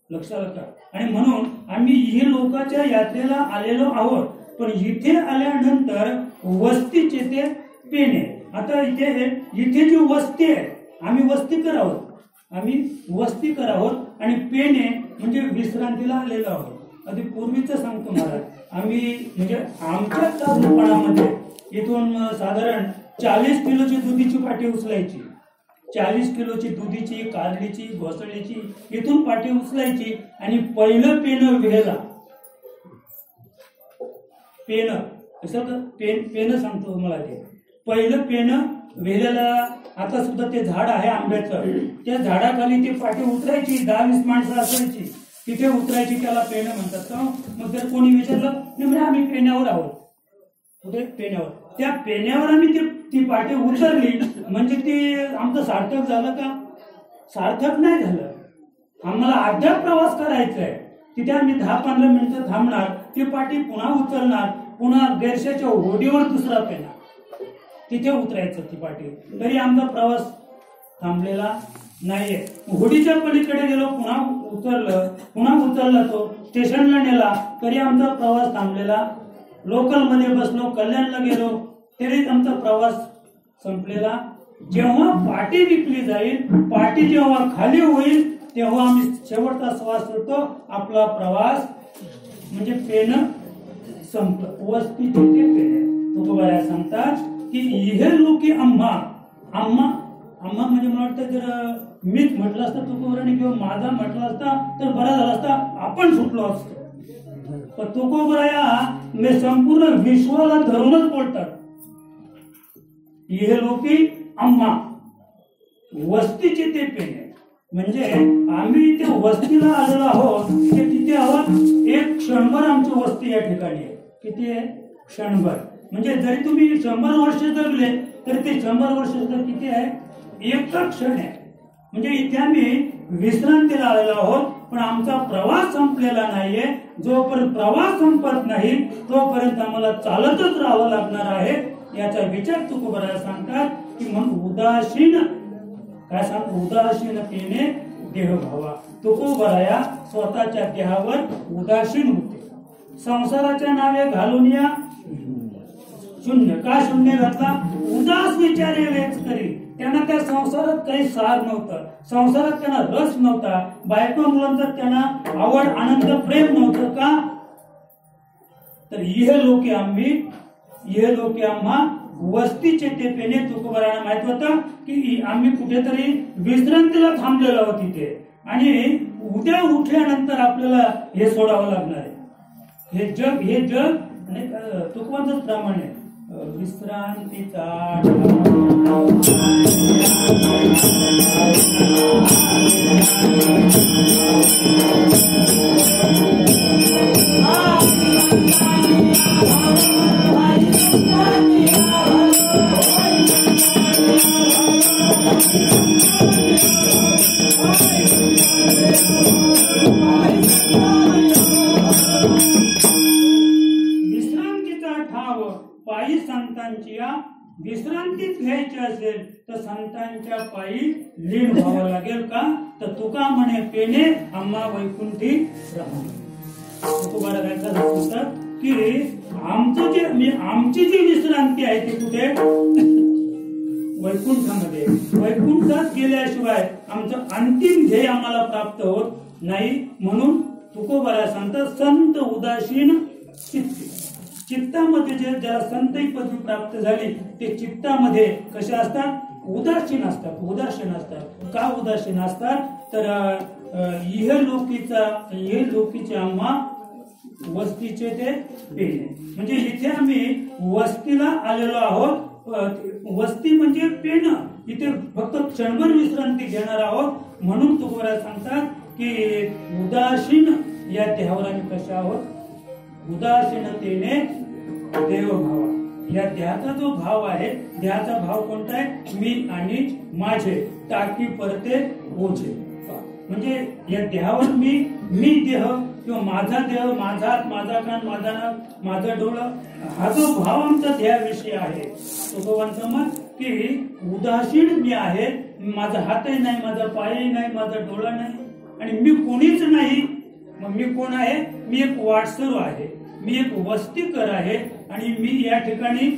लक्षात का. आणि म्हणून आम्ही ही लोकांच्या यात्रेला आलेलो आहोत, पण इथे आल्यानंतर वस्तीचे ते पेणे. आता इथे जी वस्ती आहे, आम्ही वस्तीकर आहोत, आणि पेणे म्हणजे विश्रांतीला आलेलो आहोत. आधी पूर्वीच सांगतो महाराज, आम्ही म्हणजे आमच्या तरुणपणामध्ये इथून साधारण 40 किलोची दुधीची पाटी उचलायची, 40 किलोची दुधीची, कारलीची, घोसळीची इथून पाटी उचलायची. आणि पहिलं पेन वेला, पेन सांगतो मला, ते पहिलं पेन वेलेला. आता सुद्धा ते झाड आहे आंब्याचं, त्या झाडाखाली ती पाटी उतरायची, 10-20 माणसं असायची, तिथे उतरायची, त्याला पेन म्हणतात. मग जर कोणी विचारलं म्हणजे आम्ही पेण्यावर आहोत, कुठे पेण्यावर, त्या पेण्यावर आम्ही ती पाटी उतरली म्हणजे ती आमचं सार्थक झालं का, सार्थक नाही झालं. आम्हाला अद्याप प्रवास करायचा आहे, तिथे आम्ही 10-15 मिनिटं थांबणार, ती पाटी पुन्हा उचलणार, पुन्हा गैरशाच्या होडीवर दुसरा पेना, तिथे उतरायचं ती पाटी, तरी आमचा प्रवास थांबलेला नाहीये. होडीच्या पलीकडे गेलो, पुन्हा उचलला, तो स्टेशनला नेला, तरी आमचा प्रवास थांबलेला. लोकल मध्ये बसलो, कल्याणला गेलो, तरी आमचा प्रवास संपलेला. जेव्हा पाटी विकली जाईल, पाटी जेव्हा खाली होईल, तेव्हा आम्ही शेवटचा श्वास सोडतो, आपला प्रवास म्हणजे पेन संपलं. वस्तीचे ते पेन. तुकोबराया सांगतात की इहे लोके आम्हा म्हणजे मला वाटतं जर मीच म्हटलं असतं तुकोबराने किंवा माझा म्हटलं असता तर बरा झाला असता, आपण सुटलो असतो. पण तुकोबराया संपूर्ण विश्वाला धरूनच बोलतात. इहे लोके आम्हा वस्तीचे ते पेन, म्हणजे आम्ही ते वस्तीला आलेलो आहोत, ते तिथे आहोत. एक क्षणभर आमची वस्ती या ठिकाणी आहे. किती आहे? क्षणभर. म्हणजे जरी तुम्ही 100 वर्ष जगले तरी ते 100 वर्ष किती आहे? एक क्षण आहे. म्हणजे इथे आम्ही विश्रांतीला आलेलो आहोत, पण आमचा प्रवास संपलेला नाहीये. जोपर्यंत प्रवास संपत नाही तोपर्यंत आम्हाला चालतच राहावं लागणार आहे. याचा विचार तुकोबराया सांगतात की मग उदासीन काय सांग, उदासीनतेने देह भावा. तुकोबराया स्वतःच्या देहावर उदासीन होते. संसाराच्या नावे घालून या शून्य. का शून्य घातला? उदास विचारे वेच करी. त्यांना त्या संसारात काही सार नव्हतं, संसारात त्यांना रस नव्हता, बायको मुलांचा त्यांना आवड आनंद प्रेम नव्हतं. का तर इहे लोके आम्हा वस्तीचे ते पेने. तुकोबारांना माहित होतं की आम्ही कुठेतरी विश्रांतीला थांबलेलो आहोत तिथे, आणि उद्या उठल्यानंतर आपल्याला हे सोडावं लागणार आहे. हे जग आणि तुकोबांचंच प्रमाणे विश्रांतीचा ठाव पायी संतांची. विश्रांतीत घ्यायची असेल तर संतांच्या पायी लीन व्हावं लागेल. का तर तुका म्हणे पेने आम्हा वैकुंठी राहून. तुकोबाला काय सांगतात की आमची जी विश्रांती आहे ती कुठे? वैकुंठामध्ये. वैकुंठात गेल्याशिवाय आमचं अंतिम ध्येय आम्हाला प्राप्त होत नाही. म्हणून तुकोबाला सांगतात संत उदासीन चित्त. चित्तामध्ये ज्याला संतही पदवी प्राप्त झाली ते चित्तामध्ये कसे असतात? उदासीन असतात. का उदासीन असतात? तर इह लोकीचे आम्हा वस्तीचे ते पेने. म्हणजे इथे आम्ही वस्तीला आलेलो आहोत. वस्ती म्हणजे पेन. इथे फक्त क्षणभर विश्रांती घेणार आहोत. म्हणून तुकोबारा सांगतात की उदासीन या देहावर आम्ही कसे आहोत? उदासीनतेने देवभावा. या देहाचा जो भाव आहे, देहाचा भाव कोणता आहे? मी आणि माझे टाकी परते ओझे. म्हणजे या देहावर मी देह किंवा माझा देह, माझा हात, माझा कान, माझा नाक, माझं डोळं, हा जो भाव आमचा देहाविषयी आहे. तुकोबांचं मत की उदासीन मी आहे. माझा हातही नाही, माझा पायही नाही, माझा डोळा नाही, आणि मी कोणीच नाही. मग मी कोण आहे? मी एक वाटसरू आहे, मी एक वस्तीकर आहे, आणि मी या ठिकाणी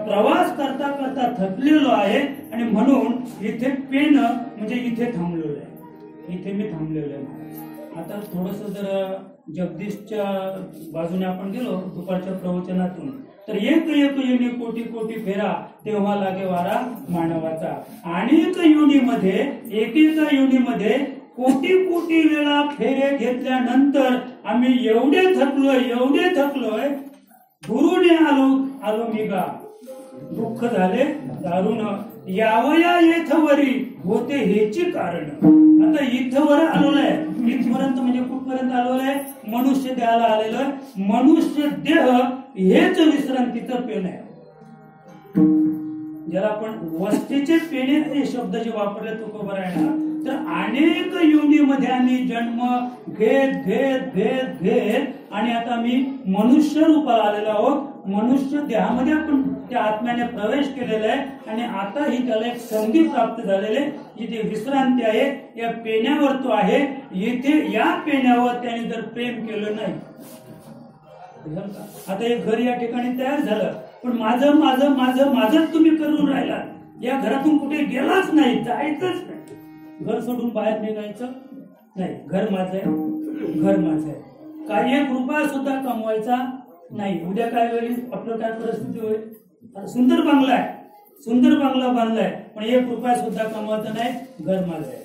प्रवास करता करता थकलेलो आहे, आणि म्हणून इथे पेन म्हणजे इथे थांबलेलो आहे. इथे मी थांबलेलो आहे. आता थोडस जर जगदीशच्या बाजूने आपण गेलो दुपारच्या प्रवचनातून, तर एक योनी कोटी कोटी फेरा तेव्हा लागे वारा मानवाचा. अनेक योनीमध्ये, एकेका योनीमध्ये कोटी कोटी वेळा फेरे घेतल्यानंतर आम्ही एवढे थकलोय, दुरुने आलो मी गा. दुःख झाले दारुण यावया येथवरी होते हेची कारण. आता इथवर आलेलो आहे. इथपर्यंत म्हणजे कुठपर्यंत आलेलो आहे? मनुष्य देहाला आलेलो आहे. मनुष्य देह हेच विश्रांतीचं पेन आहे. ज्याला आपण वस्तीचे पेने हे शब्द जे वापरले तुकोबारायना, तर अनेक योनीमध्ये आम्ही जन्म घेत आणि आता आम्ही मनुष्य रूपाला आलेलो आहोत. मनुष्य देहामध्ये आपण त्या आत्म्याने प्रवेश केलेला आहे, आणि आता ही त्याला एक संधी प्राप्त झालेली आहे. इथे विश्रांती आहे. या पेण्यावर तो आहे. इथे या पेण्यावर त्याने जर प्रेम केलं नाही, आता एक घर या ठिकाणी तयार झालं, पण माझं तुम्ही करून राहिला. या घरातून कुठे गेलाच नाही, जायचंच नाही. घर सोडून बाहेर निघायचं नाही. घर माझं आहे. काय एक रुपया सुद्धा कमवायचा नाही. उद्या काय वेळी आपलं काय परिस्थिती होईल? सुंदर बंगला बांधलाय, पण एक रुपया सुद्धा कमवायचा नाही. घर माझं आहे.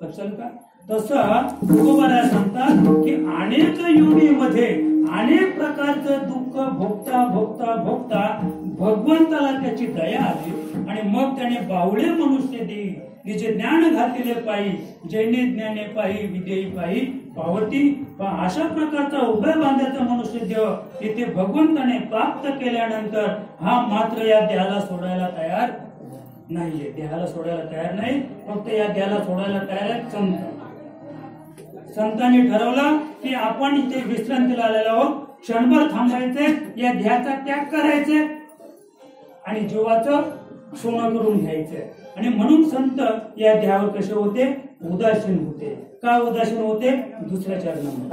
लक्षात का? तसं तुकोबाराय सांगतात की अनेक योनीमध्ये अनेक प्रकारचं दुःख भोगता भगवंताला त्याची दया आली, आणि मग त्याने बावळे मनुष्य देई निजे ज्ञान घातिले पायी, जैने ज्ञाने पायी विदेई पायी पावती. अशा प्रकारचा उभय बांधायचा मनुष्य देव इथे भगवंताने प्राप्त केल्यानंतर हा मात्र या देहाला सोडायला तयार नाहीये. देहाला सोडायला तयार नाही. फक्त या देहाला सोडायला तयार आहे संत. संतांनी ठरवलं की आपण इथे विश्रांतीला आलेलो आहोत. क्षणभर थांबायचे, या देहाचा त्याग करायचे, आणि जीवाचं सोनं करून घ्यायचंय. आणि म्हणून संत या देहावर कसे होते? उदासीन होते. का उदासीन होते? दुसऱ्या चरणामध्ये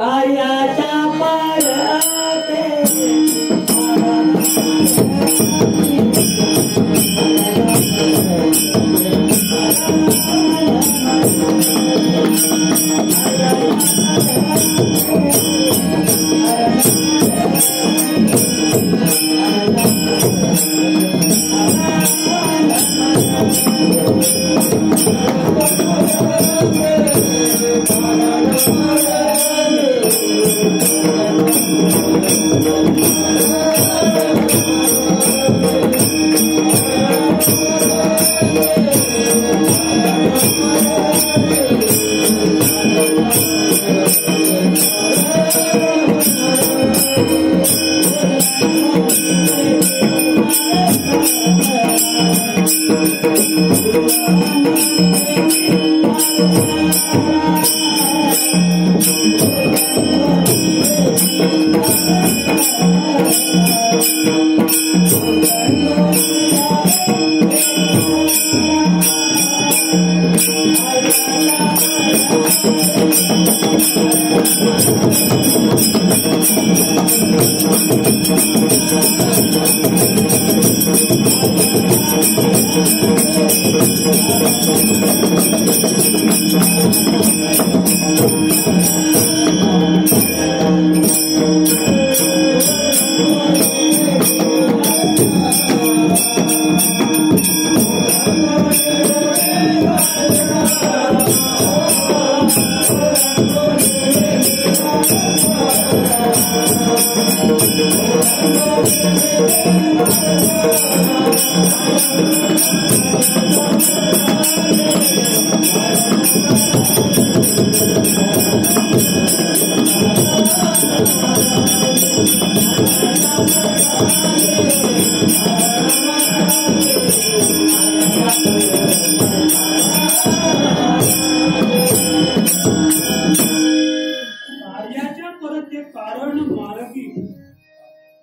कार्याच्या परते कारण मार्गी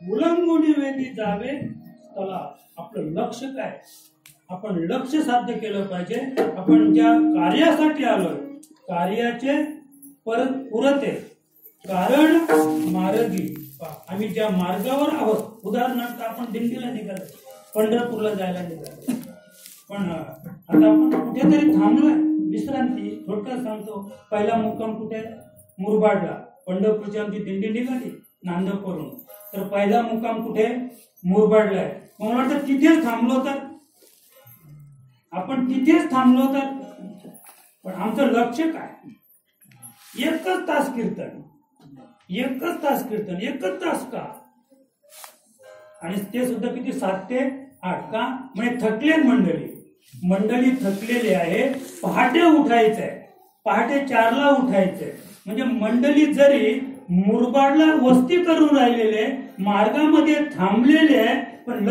उलंगुनी वेदी जावे स्थला. आपलं लक्ष काय, आपण लक्ष साध्य केलं पाहिजे. आपण ज्या कार्यासाठी आलोय कार्याचे पुरते कारण मार्गी. आम्ही ज्या मार्गावर आहोत, उदाहरणार्थ आपण दिंडीला निघालो, पंढरपूरला जायला निघालो, पण आता आपण कुठेतरी थांबलोय विश्रांती. थोडक्यात सांगतो, पहिला मुक्काम कुठे, मुरबाडला. पंढरपूरची आमची दिंडी निघाली नांदपूरहून, तर पहिला मुक्काम कुठे, मुरबाडला आहे. मला वाटतं तिथेच थांबलो तर, आपण तिथेच थांबलो तर. पण आमचं लक्ष काय, एकच तास कीर्तन, एकच तास कीर्तन, एकच तास का, आणि ते सुद्धा किती 7 ते 8 का. म्हणजे थकले मंडळी थकलेली आहे. पहाटे उठायचंय, पहाटे 4ला उठायचंय. म्हणजे मंडळी जरी मुरबाडला वस्ती करून राहिलेले, मार्गामध्ये थांबलेले आहे, पण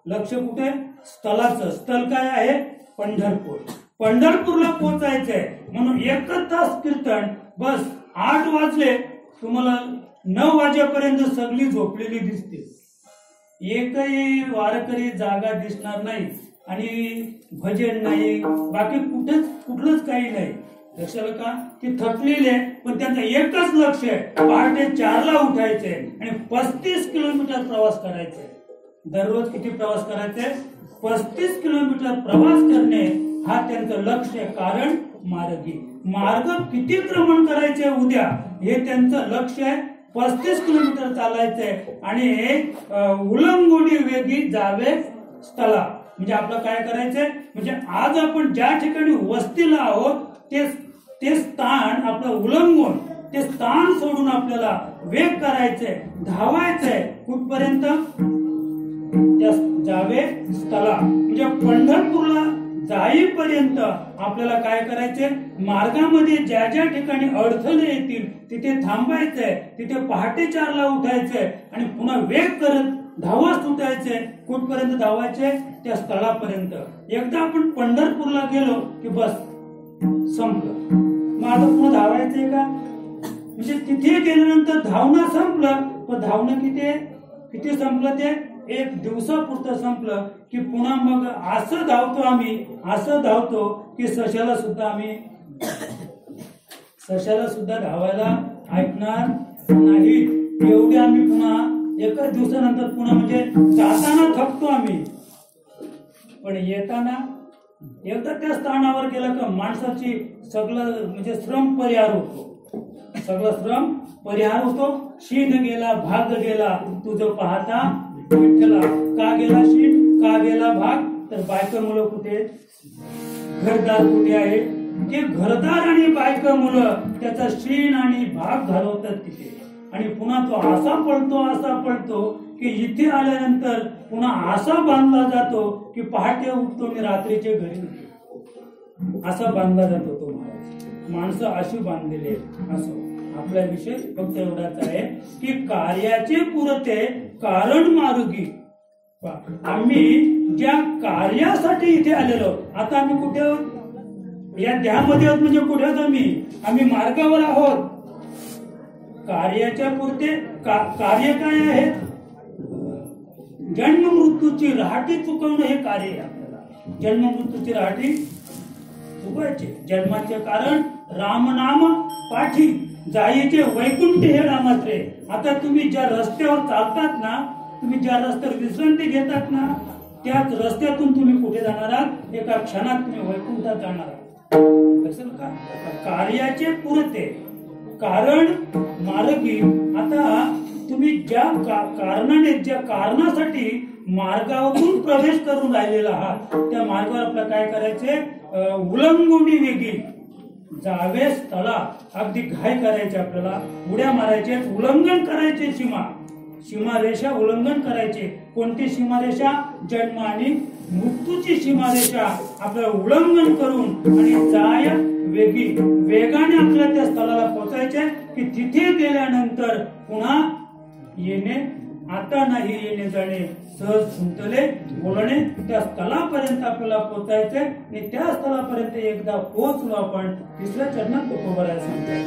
लक्ष कुठे, स्थलाचं. स्थल काय आहे, पंढरपूर. पंढरपूरला पोहोचायचंय म्हणून एकच तास कीर्तन. बस 8 वाजले, तुम्हाला 9 वाजेपर्यंत सगळी झोपलेली दिसते. एकही वारकरी जागा दिसणार नाही, आणि भजन नाही, बाकी कुठलंच काही नाही. लक्षात का, ती थकलेली आहे, पण त्यांचं एकच लक्ष आहे, पहाटे 4ला उठायचंय आणि 35 किलोमीटर प्रवास करायचंय. दररोज किती प्रवास करायचे, 35 किलोमीटर प्रवास करणे हा त्यांचं लक्ष आहे. कारण मार्ग किती क्रमण करायचे उद्या हे त्यांचं लक्ष आहे. 35 किलोमीटर चालायचंय आणि उलंगुनी वेगी जावे स्थला. म्हणजे आपलं काय करायचंय, म्हणजे आज आपण ज्या ठिकाणी वस्तीला आहोत ते स्थान आपलं उल्लंघून, ते स्थान सोडून आपल्याला वेग करायचंय, धावायचंय. कुठपर्यंत, त्या जावे स्थला. म्हणजे पंढरपूरला जाईपर्यंत आपल्याला काय करायचंय, मार्गामध्ये ज्या ज्या ठिकाणी अडथळे येतील तिथे थांबायचंय, तिथे पहाटे 4ला उठायचंय आणि पुन्हा वेग करत धावत सुटायचंय. कुठपर्यंत धावायचंय, त्या स्थळापर्यंत. एकदा आपण पंढरपूरला गेलो की बस संपलं. मग आता पुन्हा धावायचंय का, म्हणजे तिथे गेल्यानंतर धावणं संपलं. पण धावणं किती संपलं, ते 1 दिवसापुरतं संपलं की पुन्हा मग असं धावतो की सशाला सुद्धा धावायला ऐकणार नाही. एवढे आम्ही पुन्हा एकच दिवसानंतर पुन्हा, म्हणजे जाताना थकतो आम्ही, पण येताना एकदा त्या स्थानावर गेला का माणसाची सगळं म्हणजे श्रम परिहार होतो. शीन गेला भाग गेला तुझं पाहता विठ्ठला. का गेला शीन, का गेला भाग, तर बायका मुलं कुठे, घरदार कुठे आहे, ते घरदार आणि बायका मुलं त्याचा शीन आणि भाग घालवतात तिथे. आणि पुन्हा तो असा पळतो की इथे आल्यानंतर पुन्हा असा बांधला जातो की पहाटे उठतो आणि रात्रीचे घरी असा बांधला जातो तो महाराज. माणसं अशी बांधलेली आहेत. असं आपला विषय फक्त एवढाच आहे की कार्याचे पुरते कारण मार्गी. आम्ही ज्या कार्यासाठी इथे आलेलो, आता आम्ही कुठे आहोत, या देहामध्ये आहोत. म्हणजे कुठे आहोत आम्ही मार्गावर आहोत. कार्याच्या पुरते कार्य काय आहे, जन्म मृत्यूची रहाटी चुकवणं हे कार्य आहे आपल्याला. जन्म मृत्यूची रहाटी चुकवायची. जन्माचे कारण रामनाम पाठी. जायचे वैकुंठ हे रामात्रे. आता तुम्ही ज्या रस्त्यावर चालतात ना, तुम्ही ज्या रस्त्यावर विश्रांती घेतात ना, त्याच रस्त्यातून तुम्ही कुठे जाणार आहात? एका क्षणात तुम्ही वैकुंठात जाणार आहात. असेल का? कार्याचे पुरते कारण मार्गी. आता तुम्ही ज्या कारणाने, ज्या कारणासाठी मार्गावरून प्रवेश करून राहिलेला आहात, त्या मार्गावर आपल्याला काय करायचे? उल्लंघोनी वेगी जावे स्थळा. अगदी घाई करायची, आपल्याला उड्या मारायचे, उल्लंघन करायचे, सीमारेषा उल्लंघन करायचे. कोणती सीमारेषा? जन्म आणि मृत्यूची सीमारेषा आपल्याला उल्लंघन करून आणि जाय वेगी, वेगाने आपल्याला त्या स्थळाला पोहोचायचे की तिथे गेल्यानंतर पुन्हा येणे आता नाही, येणे जाणे सहज खुंटले बोलणे. त्या स्थळापर्यंत आपल्याला पोहोचायचे आणि त्या स्थळापर्यंत एकदा पोहोचलो आपण, तिसऱ्या चरणात तुकोबाराया सांगतात.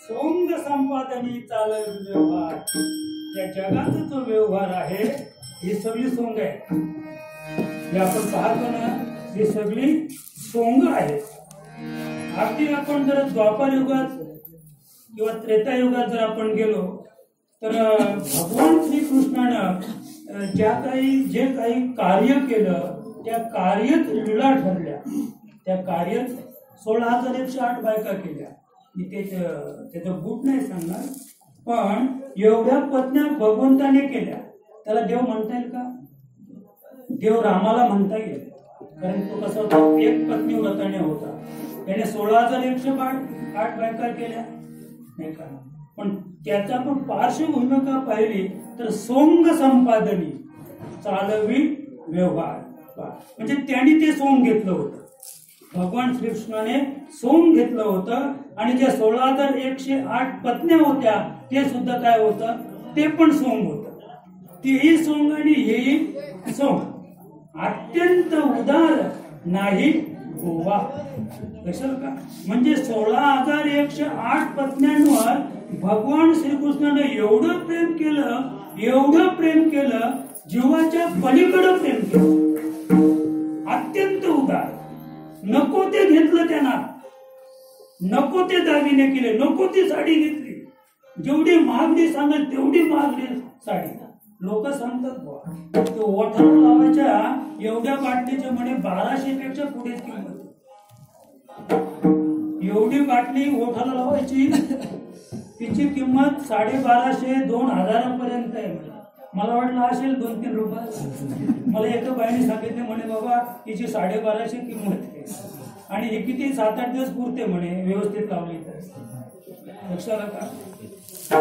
सोंग संपादनी चालल व्यवहार. या जगाचा जो व्यवहार आहे ही सगळी सोंग आहे. हे आपण पाहतो ना, ही सगळी सोंग आहे. अगदी आपण जर द्वापार युगात किंवा त्रेतायुगात जर आपण गेलो तर भगवान श्रीकृष्णानं जे काही कार्य केलं त्या कार्यात लीला ठरल्या. त्या कार्यात 16,108 बायका केल्या. मी त्याचं गुट नाही सांगणार, पण एवढ्या पत्न्या भगवंताने केल्या. त्याला देव म्हणता येईल का? देव रामाला म्हणता येईल, कारण तो कसा होता? एक पत्नी व्रताने होता. त्याने 16,108 बायका केल्या नाही का? पण त्याचा पण पार्श्वभूमिका पाहिली तर सोंग संपादनी चालवी व्यवहार, म्हणजे त्यांनी ते सोंग घेतलं होतं. भगवान श्रीकृष्णाने सोंग घेतलं होतं आणि ज्या 16,108 पत्न्या होत्या ते सुद्धा काय होतं? ते पण सोंग होतं. तेही सोंग आणि हेही सोंग. अत्यंत उदार नाही गोवा. कशाला का? म्हणजे 16,108 पत्न्यांवर भगवान श्रीकृष्णाने एवढं प्रेम केलं, जीवाच्या पलीकडं प्रेम केलं. अत्यंत उदार. नको ते घेतलं त्यांना, नको ते दागिने केले, नको ती साडी घेतली. जेवढी महागडी सांगेल तेवढी महागडी साडी. लोक सांगतात बुवा तो ओठाला लावायच्या एवढ्या बाटलीच्या म्हणे 1200 पेक्षा पुढे किंमत. एवढी बाटली ओठाला लावायची, तिची किंमत 1250-2000 पर्यंत आहे. मला वाटलं असेल 2-3 रुपये. मला एका बाईने सांगितले म्हणे बाबा हिची 1250 किंमत आहे आणि हे किती 7-8 दिवस पुरते म्हणे व्यवस्थित लावली तर. लक्षात का?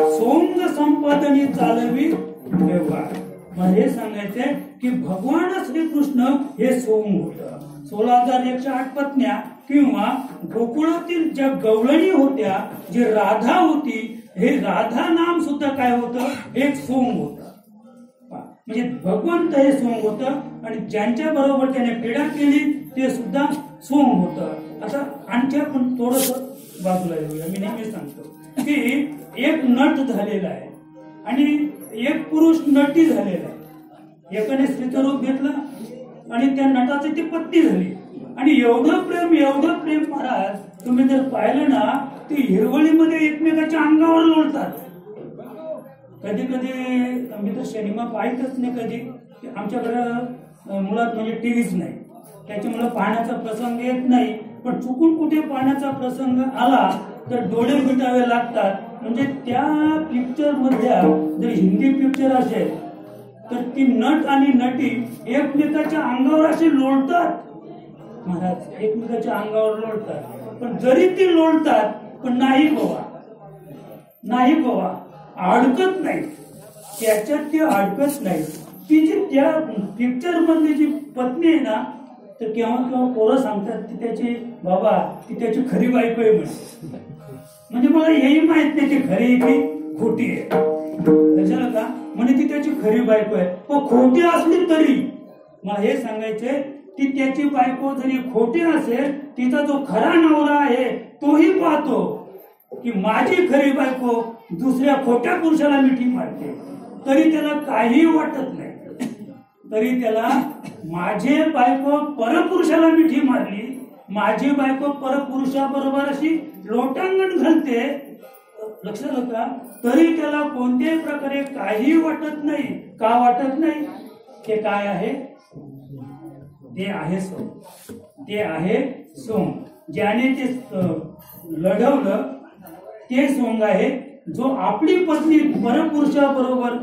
सोंग संपादनी चालवी व्यवहार. मला हे सांगायचंय की भगवान श्रीकृष्ण हे सोंग होतं. 16,108 पत्न्या किंवा गोकुळातील ज्या गवळणी होत्या, जी राधा होती, हे राधा नाम सुद्धा काय होतं? एक सोंग होतं. म्हणजे भगवंत हे सोंग होतं आणि ज्यांच्या बरोबर त्याने क्रीडा केली ते सुद्धा सोंग होतं. आता आणखी आपण थोडस बाजूला येऊया. मी नेहमी सांगतो की एक नट झालेला आहे आणि एक पुरुष नटी झालेला आहे. एकाने स्त्रीचं रूप घेतलं आणि त्या नटाची ती पत्नी झाली आणि एवढं प्रेम महाराज, तुम्ही जर पाहिलं ना, ती हिरवळीमध्ये एकमेकाच्या अंगावर लोळतात. कधी कधी मी तर सिनेमा पाहितच नाही कधी. आमच्याकडे मुळात म्हणजे टीव्हीच नाही, त्याच्यामुळे पाहण्याचा प्रसंग येत नाही. पण चुकून कुठे पाहण्याचा प्रसंग आला तर डोळे मिटावे लागतात. म्हणजे त्या पिक्चर मधल्या जर हिंदी पिक्चर असेल तर ती नट आणि नटी एकमेकाच्या अंगावर असे लोळतात महाराज, एकमेकाच्या अंगावर लोळतात. पण जरी ती लोळतात पण नाही गोवा अडकत नाही, त्याच्यात ती अडकत नाही. ती जी त्या पिक्चर मधली जी पत्नी आहे ना, तर केव्हा पोरं सांगतात ती त्याची बाबा ती त्याची खरी बायको आहे म्हणजे मला हेही माहित नाही ती खरी आहे की खोटी आहे. त्याच्याला का म्हणजे ती त्याची खरी बायको आहे. पण खोटी असली तरी मला हे सांगायचंय, ती त्याची बायको जरी खोटी असेल, तिचा जो खरा नवरा आहे तोही पाहतो की माझी खरी बायको दुसऱ्या खोट्या पुरुषाला मिठी मारते, तरी त्याला काही वाटत नाही. तरी त्याला माझी बायको परपुरुषाला मिठी मारली, माझी बायको परपुरुषाबरोबर अशी लोटांगण घालते, लक्षात का, तरी त्याला कोणत्याही प्रकारे काही वाटत नाही. का वाटत नाही? ते काय आहे? ते आहे सोंग. ते आहे सोंग. ज्याने ते लढवलं ते सोंग आहे. जो आपली पत्नी परपुरुषाबरोबर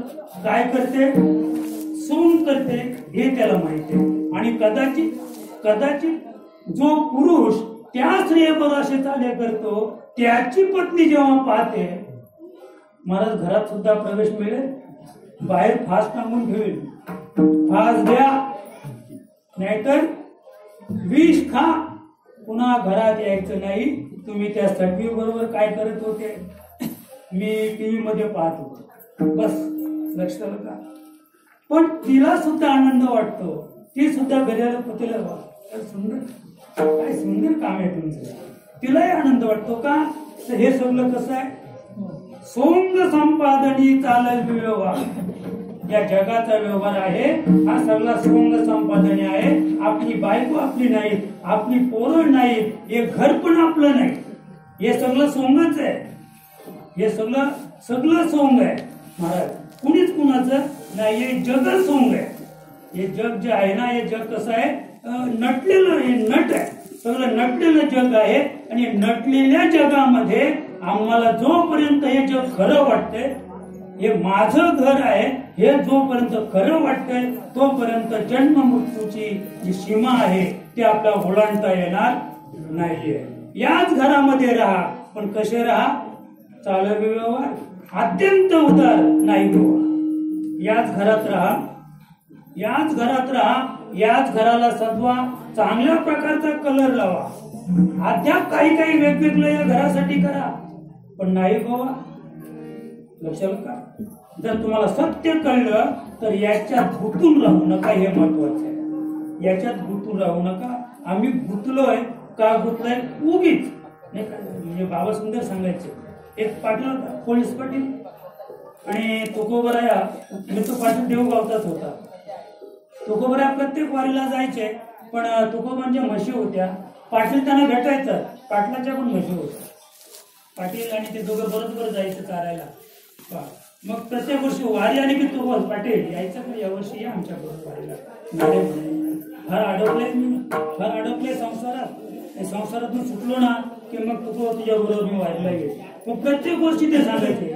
काय करते? सोंग करते, हे त्याला माहिती आहे. आणि कदाचित जो पुरुष त्या स्त्रियेबरोबर असे चाले करतो, त्याची पत्नी जेव्हा पाहते, महाराज घरात सुद्धा प्रवेश मिळेल, बाहेर फास टांगून ठेवेल, फास द्या नाहीतर विष खा, पुन्हा घरात यायचं नाही. तुम्ही त्या सटवी बरोबर काय करत होते मी टीव्ही मध्ये पाहत होतो, बस लक्षात का. पण तिला सुद्धा आनंद वाटतो, ती सुद्धा घराला पतीला काय सुंदर काम आहे तुमचं, तिलाही आनंद वाटतो का. तर हे सगळं कसं आहे? सोंग संपादनी चालल व्यवहार. या जगाचा व्यवहार आहे हा सगळा सोंग संपादनी आहे. आपली बायको आपली नाही, आपली पोरं नाही, हे घर पण आपलं नाही, हे सगळं सोंगच आहे. हे सगळं सोंग आहे महाराज, कुणीच कुणाचं नाही. हे जग सोंग आहे. हे जग जे आहे ना, हे जग कसं आहे? नटलेलं हे नट आहे, सगळं नटलेलं जग आहे. आणि नटलेल्या जगामध्ये आम्हाला जोपर्यंत हे जग खरं वाटतंय, हे माझं घर आहे, हे जोपर्यंत खरं वाटतंय तोपर्यंत जन्म मृत्यूची जी सीमा आहे ती आपल्या ओलांडता येणार नाहीये. याच घरामध्ये राहा, पण कसे राहा? चालवी व्यवहार, अत्यंत उदार नाही गोवा. याच घरात राहा, याच घरात राहा, याच घराला सजवा, चांगल्या प्रकारचा कलर लावा, अद्याप काही वेगवेगळं या घरासाठी करा, पण नाही गोवा. लक्षात का. जर तुम्हाला सत्य कळलं तर याच्यात गुंतून राहू नका, हे महत्वाचं आहे. याच्यात गुंतून राहू नका. आम्ही गुंतलोय का गुंतलोय उगीच नाही का. म्हणजे बाबा सुंदर सांगायचे, एक पाटील होता, पोलीस पाटील, आणि तुकोबराया तो पाटील देवगावचाच होता. तुकोबराया प्रत्येक वारीला जायचे, पण तुकोबांच्या म्हशी होत्या. पाटील त्यांना भेटायचं, पाटलाच्या पण म्हशी होत्या. पाटील आणि ते दोघं बरोबर जायचं चारायला. मग प्रत्येक वर्षी वारी आली की तो पाटील यायचं का यावर्षी या आमच्या बरोबर वारीला. नाही म्हणे, फार अडकले संसारात, संसारातून सुटलो ना की मग तुझ्या बरोबर मी वारीला येईल. मग प्रत्येक वर्षी ते सांगायचे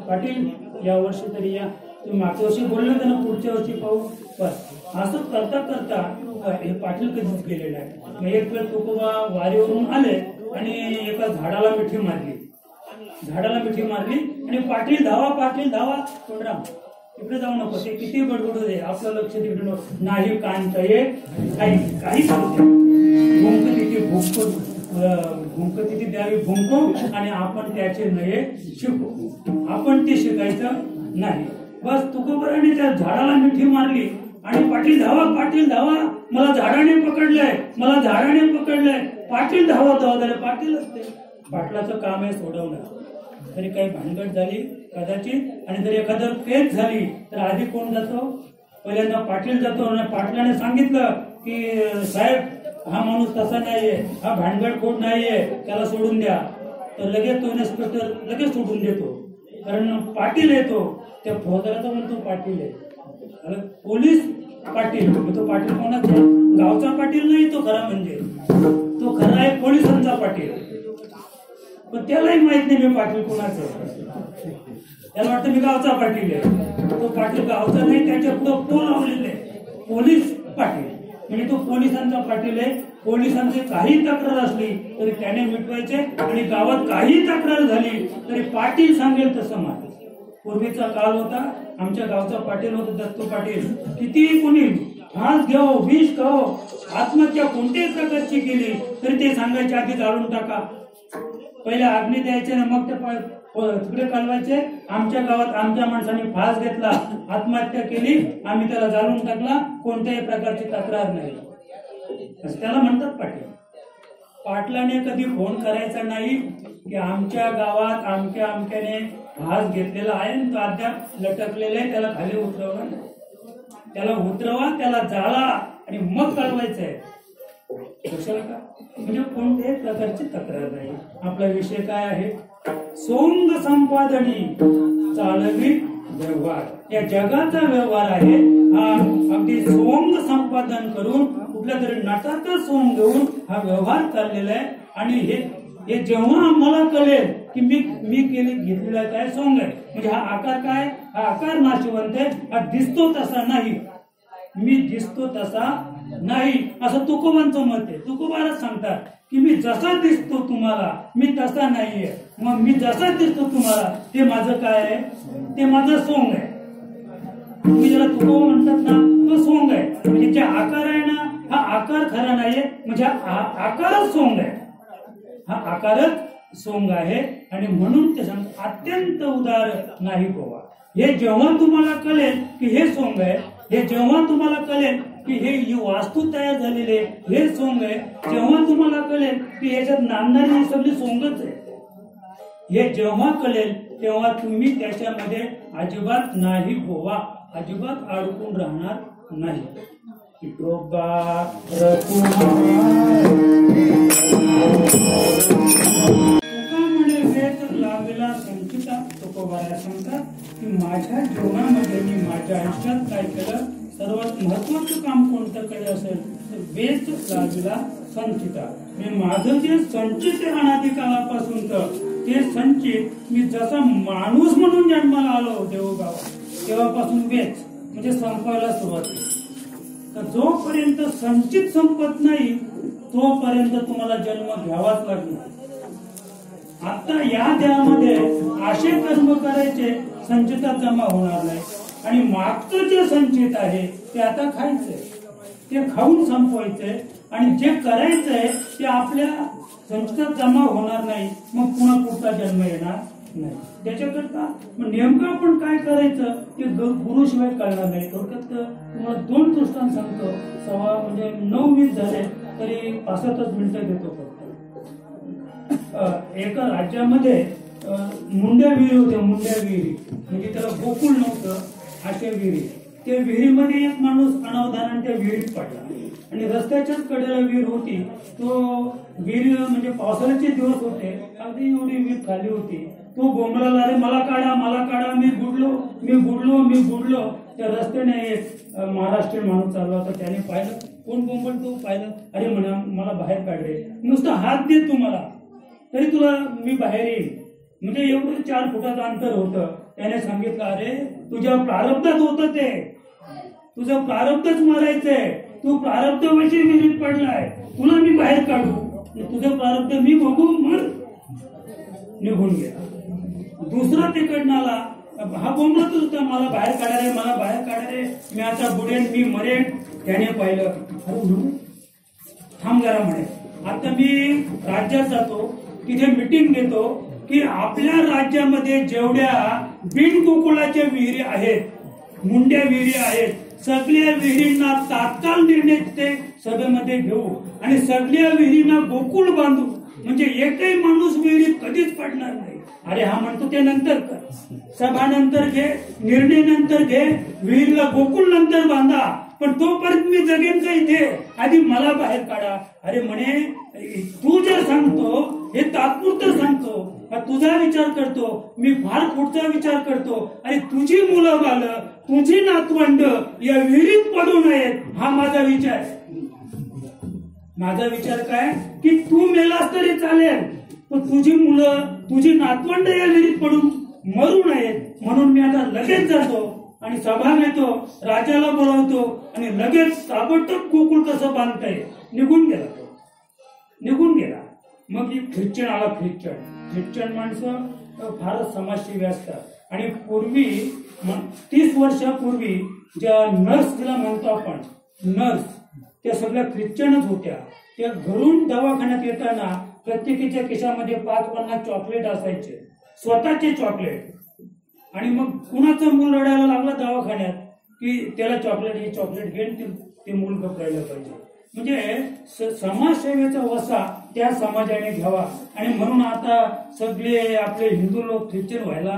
पाटील या वर्षी तरी या, तुम्ही मागच्या वर्षी बोलले होते ना पुढच्या वर्षी पाहू. बस असं करता करता हे पाटील कधीच गेलेलं आहे. मग एक वेळ तुकोबा वारीवरून आले आणि एका झाडाला मिठी मारली आणि पाटील धावा तोंडराम तिकडे जाऊ नको, ते किती बडबडू दे आपलं लक्ष तिकडे नाही. कांत ये काही भूंक तिथे द्यावी भूंक आणि आपण त्याचे नये शिकू, आपण ते शिकायचं नाही. बस तुकोबराने त्या झाडाला मिठी मारली आणि पाटील धावा मला झाडाने पकडलंय पाटील धावा झाले. पाटील असते, पाटलाचं काम आहे सोडवणं. तरी काही भानगड झाली कदाचित आणि जरी एखादं केस झाली तर आधी कोण जातो? पहिल्यांदा पाटील जातो. आणि पाटलाने सांगितलं की साहेब हा माणूस तसा नाहीये, हा भानगडखोर नाहीये, त्याला सोडून द्या. तर लगेच तो इन्स्पेक्टर लगेच सोडून देतो, कारण पाटील येतो. त्या फौजदाराचा म्हणतो पाटील आहे, पोलीस पाटील. तो पाटील कोणाचा? गावचा पाटील नाही तो खरा, म्हणजे तो खरा आहे पोलिसांचा पाटील. पण त्यालाही माहित नाही मी पाटील कोणाचं. त्याला वाटतं मी गावचा पाटील आहे. तो पाटील गावचा नाही, त्याच्या पुढं पोल लावलेले पोलीस पाटील, म्हणजे तो पोलिसांचा पाटील आहे. पोलिसांची काही तक्रार असली तरी त्याने मिटवायचे आणि गावात काही तक्रार झाली तरी पाटील सांगेल तसं मान. पूर्वीचा काळ होता, आमच्या गावचा पाटील होता दत्तू पाटील. कितीही कोणी फास घ्यावं, विष खावं, आत्महत्या कोणत्याही प्रकारची केली तरी ते सांगायचे आधी जाळून टाका. पहिले अग्नी द्यायचे ना मग ते तिकडे कळवायचे. आमच्या गावात आमच्या माणसाने फास घेतला, आत्महत्या केली, आम्ही त्याला जाळून टाकला, कोणत्याही प्रकारची तक्रार नाही. त्याला म्हणतात पाटील. पाटलाने कधी फोन करायचा नाही की आमच्या गावात आमक्याने फास घेतलेला आहे, तो अद्याप लटकलेला आहे, त्याला खाली उतरवा, त्याला जाळा आणि मग कळवायचंय. कशाला का? म्हणजे कोणत्याही प्रकारची तक्रार नाही. आपला विषय काय आहे? सोंग संपादनी चालवी व्यवहार. या जगाचा व्यवहार आहे हा. अगदी सोंग संपादन करून कुठल्या तरी नटाचं सोंग घेऊन हा व्यवहार चाललेला आहे. आणि हे जेव्हा मला कळेल की मी घेतलेला काय सोंग आहे, म्हणजे हा आकार काय? हा आकार नाशिवंत आहे, हा दिसतो तसा नाही, मी दिसतो तसा नाही, असं तुकोबांचं मत आहे. तुकोबाराच सांगतात की मी जसा दिसतो तुम्हाला मी तसा नाहीये. मग मी जसा दिसतो तुम्हाला ते माझं काय आहे? ते माझं सोंग आहे. तुम्ही ज्याला तुकोबा म्हणतात ना तो सोंग आहे. म्हणजे जे आकार आहे ना हा आकार खरा नाहीये, म्हणजे हा आकारच सोंग आहे. हा आकारच सोंग आहे. आणि म्हणून ते सांगतात अत्यंत उदार नाही गोवा. हे जेव्हा तुम्हाला कळेल की हे सोंग आहे, हे जेव्हा तुम्हाला कळेल की हे वास्तू तयार झालेले हे सोंग आहे, जेव्हा तुम्हाला कळेल की याच्यात नांदणारी सगळी सोंगच आहे, हे जेव्हा कळेल तेव्हा तुम्ही त्याच्यामध्ये अजिबात नाही गोवा, अजिबात अडकून राहणार नाही. तुकामुळे वेद लावलेला संचिता. तुकोबारा सांगतात की माझ्या जीवनामध्ये मी माझ्या आयुष्यात काय केलं, सर्वात महत्वाचं काम कोणतं केलं असेल तर वेद लावलेला संचिता. मी माझं जे संचित आहे अनादी काळापासून ते संचित मी जसा माणूस म्हणून जन्माला आलो देवगावात तेव्हापासून वेच म्हणजे संपायला सुरुवात केली. तर जोपर्यंत संचित संपत नाही तोपर्यंत तुम्हाला जन्म घ्यावाच लागणार. आता या देहामध्ये असे कर्म करायचे संचितात जमा होणार नाही. आणि मागचं जे संचित आहे ते आता खायचंय, ते खाऊन संपवायचंय. आणि जे करायचंय ते आपल्या संचितात जमा होणार नाही, मग पुन्हा पुढचा जन्म येणार नाही. त्याच्याकरता मग नेमकं आपण काय करायचं ते गुरुशिवाय कळणार नाही. थोडक्यात तुम्हाला 2 दृष्टांत सांगतो. म्हणजे 9:20 झाले तरी 5-7 मिनिटं घेतो फक्त. एका राज्यामध्ये मुंड्या विहिरी होत्या. मुंड्या विहिरी म्हणजे त्याला गोकुळ नव्हतं, अशा विहिरी. त्या विहिरीमध्ये एक माणूस अनावधानाने त्या विहिरीत पडला आणि रस्त्याच्याच कडेला विहीर होती. तो विहीर म्हणजे पावसाळ्याचे दिवस होते, अगदी एवढी विहीर खाली होती. तो बोंबलाला, अरे मला काढा मला काढा, मी बुडलो. त्या रस्त्याने एक महाराष्ट्रीयन माणूस चालला होता, त्याने पाहिलं, कोण बोंबलतो पाहिलं, अरे म्हणा मला बाहेर काढ रे, नुसतं हात दे तुम्हाला तरी तुला मी बाहेर येईल. म्हणजे एवढं 4 फुटाचं अंतर होतं. त्याने सांगितलं, अरे तुझ्या प्रारब्धात होतं ते, तुझं प्रारब्धच मारायचंय, तू प्रारब्धावरची विहिरीत पडलाय, तुला मी बाहेर काढू, तुझं प्रारब्ध मी बघू, मर. निघून गेला. दुसरा तिकडनं आला, हा बोंबलतच होता, मला बाहेर काढा रे, मी आता बुडेन, मी मरेन. त्याने पाहिलं, अरे थांब जरा म्हणे, आता मी राज्यात जातो, तिथे मीटिंग घेतो की आपल्या राज्यामध्ये जेवढ्या बिनगोकुळाच्या विहिरी आहेत, मुंड्या विहिरी आहेत, सगळ्या विहिरींना तात्काळ निर्णय ते सभेमध्ये घेऊ आणि सगळ्या विहिरींना गोकुळ बांधू, म्हणजे एकही माणूस विहिरीत कधीच पडणार नाही. अरे हा म्हणतो ते नंतर कर, सभा नंतर घे, निर्णय नंतर घे, विहिरीला गोकुळ नंतर बांधा, पण तोपर्यंत मी जगेन का इथे, आधी मला बाहेर काढा. अरे म्हणे, तू जे सांगतो हे तात्पुरतं सांगतो, तुझा विचार करतो, मी फार पुढचा विचार करतो. अरे तुझी मुलं बाळं, तुझी नातवंड या विहिरीत पडू नयेत, हा माझा विचार. माझा विचार काय की तू मेलास तरी चालेल, पण तुझी मुलं, तुझी नातवंड या विहिरीत पडून मरू नयेत, म्हणून मी आता लगेच जातो आणि सभा घेतो, राजाला बोलावतो आणि लगेच ताबडतोब गोकुळ कसं बांधताय. निघून गेला. मग ख्रिश्चन आला. ख्रिश्चन माणसं फारच समाजसेवी असतात आणि पूर्वी 30 वर्षापूर्वी ज्या नर्स, तिला म्हणतो आपण नर्स, त्या सगळ्या ख्रिश्चनच होत्या. त्या घरून दवाखान्यात येताना प्रत्येकीच्या खिशामध्ये 5-50 चॉकलेट असायचे, स्वतःचे चॉकलेट. आणि मग कुणाचं मूल रडायला लागलं दवाखान्यात की त्याला चॉकलेट, हे चॉकलेट घेऊन ते मूल घबरायला पाहिजे. म्हणजे समाजसेवेचा वसा त्या समाजाने घ्यावा. आणि म्हणून आता सगळे आपले हिंदू लोक ख्रिश्चन व्हायला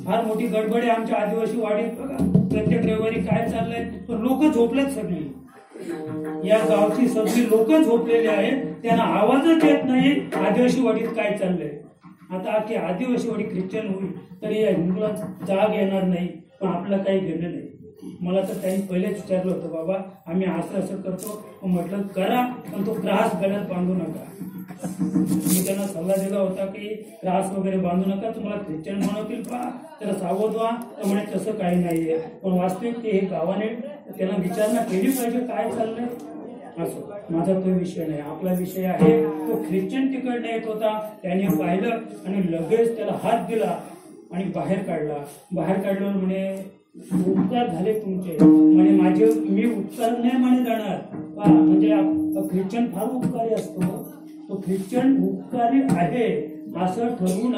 फार मोठी गडबड आहे. आमच्या आदिवासी वाडीत बघा प्रत्येक रविवारी काय चाललंय, तर लोक झोपलेत सगळी, या गावची सगळी लोक झोपलेली आहेत, त्यांना आवाजच येत नाही आदिवासी वाडीत काय चाललंय. आता की आदिवासी वाडी ख्रिश्चन होईल तरी या हिंदूला जाग येणार नाही, पण आपलं काही घेणं नाही. मला तर त्यांनी पहिलेच विचारलं होतं, बाबा आम्ही असं करतो, म्हटलं करा, पण तो त्रास गळ्यात बांधू नका. मी त्यांना सल्ला दिला होता की त्रास वगैरे बांधू नका, तुम्हाला ख्रिश्चन म्हणतील पहा तर सावध व्हा. तर म्हणे तसं काही नाहीये, पण वास्तविक हे गावाने त्यांना विचारणा केली पाहिजे काय चाललंय. असो, माझा तो विषय नाही, आपला विषय आहे. तो ख्रिश्चन तिकडनं येत होता, त्याने पाहिलं आणि लगेच त्याला हात दिला आणि बाहेर काढलं. म्हणे उपकार झाले तुमचे, म्हणे माझे मी उपकार नाही म्हणे जाणार. म्हणजे ख्रिश्चन फार उपकारी असतो, तो ख्रिश्चन उपकारी आहे असं ठरवू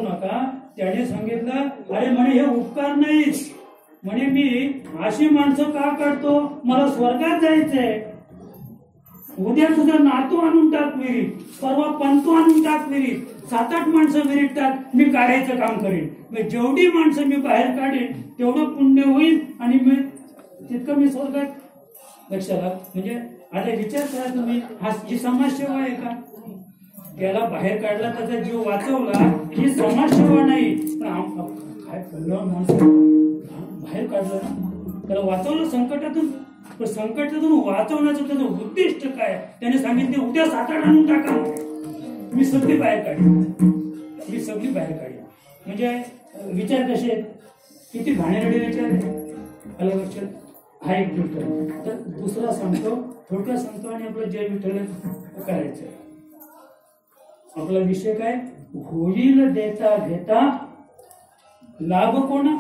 नका. त्याने सांगितलं, अरे म्हणे हे उपकार नाही, म्हणे मी अशी माणसं का काढतो, मला स्वर्गात जायचंय. उद्या तुझा नातू आणून टाक विहिरीत, परवा पंतू आणून टाक विहिरीत, 7-8 माणसं विहिरीत टाक, मी काढायचं काम करेन. जेवढी माणसं मी बाहेर काढेन तेवढं पुण्य होईल आणि मी तितकं मी स्वर्गात. लक्षाला म्हणजे आता विचार करा तुम्ही, ही समाजसेवा आहे का? त्याला बाहेर काढला, त्याचा जीव वाचवला, ही समाजसेवा नाही. पण काय कळलं, माणसं बाहेर काढलं, त्याला वाचवलं संकटातून. पण संकटातून वाचवण्याचं त्याचं उद्दिष्ट काय? त्याने सांगितले उद्या 7-8 आणून टाका, मी सगळी बाहेर काढली. म्हणजे विचार कसे आहेत, किती घाणेरडे विचार आहे. आलं लक्षात? हा एक गोष्ट. तर दुसरा सांगतो, थोडक्यात सांगतो आणि आपलं जय विठ्ठल करायचं. आपला विषय काय? होईल देता घेता लाभ कोणा.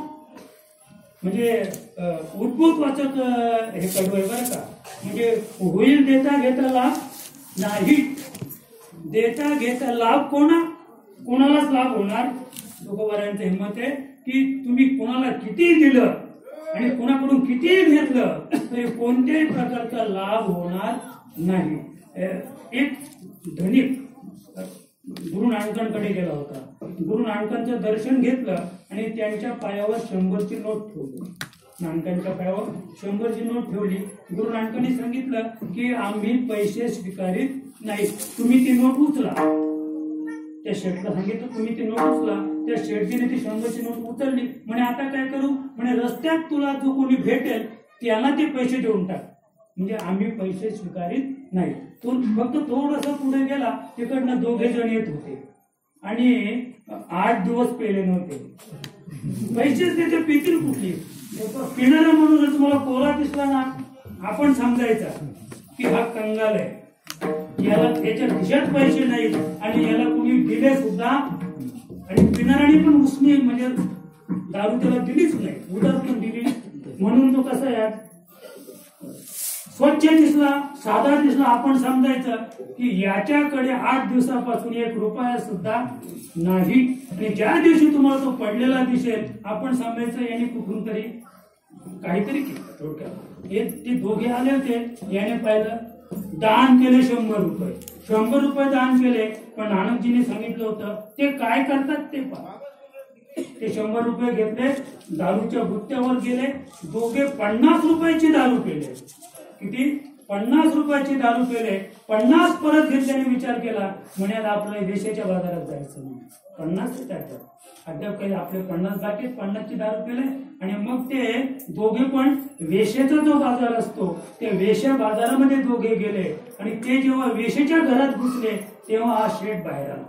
म्हणजे उद्भूत वाचक हे कडू आहे बरं का. म्हणजे होईल देता घेता लाभ नाही, देता घेता लाभ कोणालाच लाभ होणार. तुकोबारायांचं हिंमत आहे की तुम्ही कोणाला किती दिलं आणि कोणाकडून किती घेतलं तरी कोणत्याही प्रकारचा लाभ होणार नाही. एक धनिक गुरु नानकांकडे गेला होता. गुरु नानकांचं दर्शन घेतलं आणि त्यांच्या पायावर 100ची नोट ठेवली. नानकांच्या पायावर 100ची नोट ठेवली. गुरु नानकांनी सांगितलं की आम्ही पैसे स्वीकारित नाही, तुम्ही ती नोट उचला. त्या शेठला सांगितलं तुम्ही ती नोट उचला. त्या शेठजीने ती 100ची नोट उचलली. म्हणे आता काय करू? म्हणे रस्त्यात तुला जो कोणी भेटेल त्याला ते पैसे देऊन टाक, म्हणजे आम्ही पैसे स्वीकारित नाही. तो फक्त थोडंसं पुढे गेला, तिकडनं 2 जण येत होते आणि 8 दिवस पेले नव्हते. पैसेच ते पितील कुठली? पिणारा म्हणून जर तुम्हाला कोरा दिसला ना, आपण समजायचा की हा कंगाल आहे, याला त्याच्या खिशात पैसे नाहीत आणि याला कुणी दिले सुद्धा, आणि पिणाऱ्याने पण उसने म्हणजे दारू त्याला दिलीच नाही, उधार पण दिली. म्हणून तो कसा आहे, स्वच्छ दिसला, साधा दिसला, आपण समजायचं की याच्याकडे 8 दिवसापासून 1 रुपया सुद्धा नाही. आणि ज्या दिवशी तुम्हाला तो पडलेला दिसेल, आपण समजायचं याने कुठून तरी काहीतरी केलं. थोडक्यात ते दोघे आले होते, याने पाहिलं, दान केले 100 रुपये. 100 रुपये दान केले, पण नानकजीने सांगितलं होतं ते काय करतात ते पहा. ते 100 रुपये घेतले, दारूच्या गुत्त्यावर गेले, दोघे 50 रुपयाची दारू पेले. किती? 50 रुपयाची दारू पेले. 50 परत घेतल्याने विचार केला, म्हणे आपल्या देशाच्या बाजारात जायचं नाही. 50 टाकतात अद्याप काही आपले 50 बाकी, 50ची दारू पेले. आणि मग ते दोघे पण वेशेचा जो बाजार असतो त्या वेश्या बाजारामध्ये दोघे गेले. आणि ते जेव्हा वेशेच्या घरात घुसले तेव्हा हा शेठ बाहेर आला.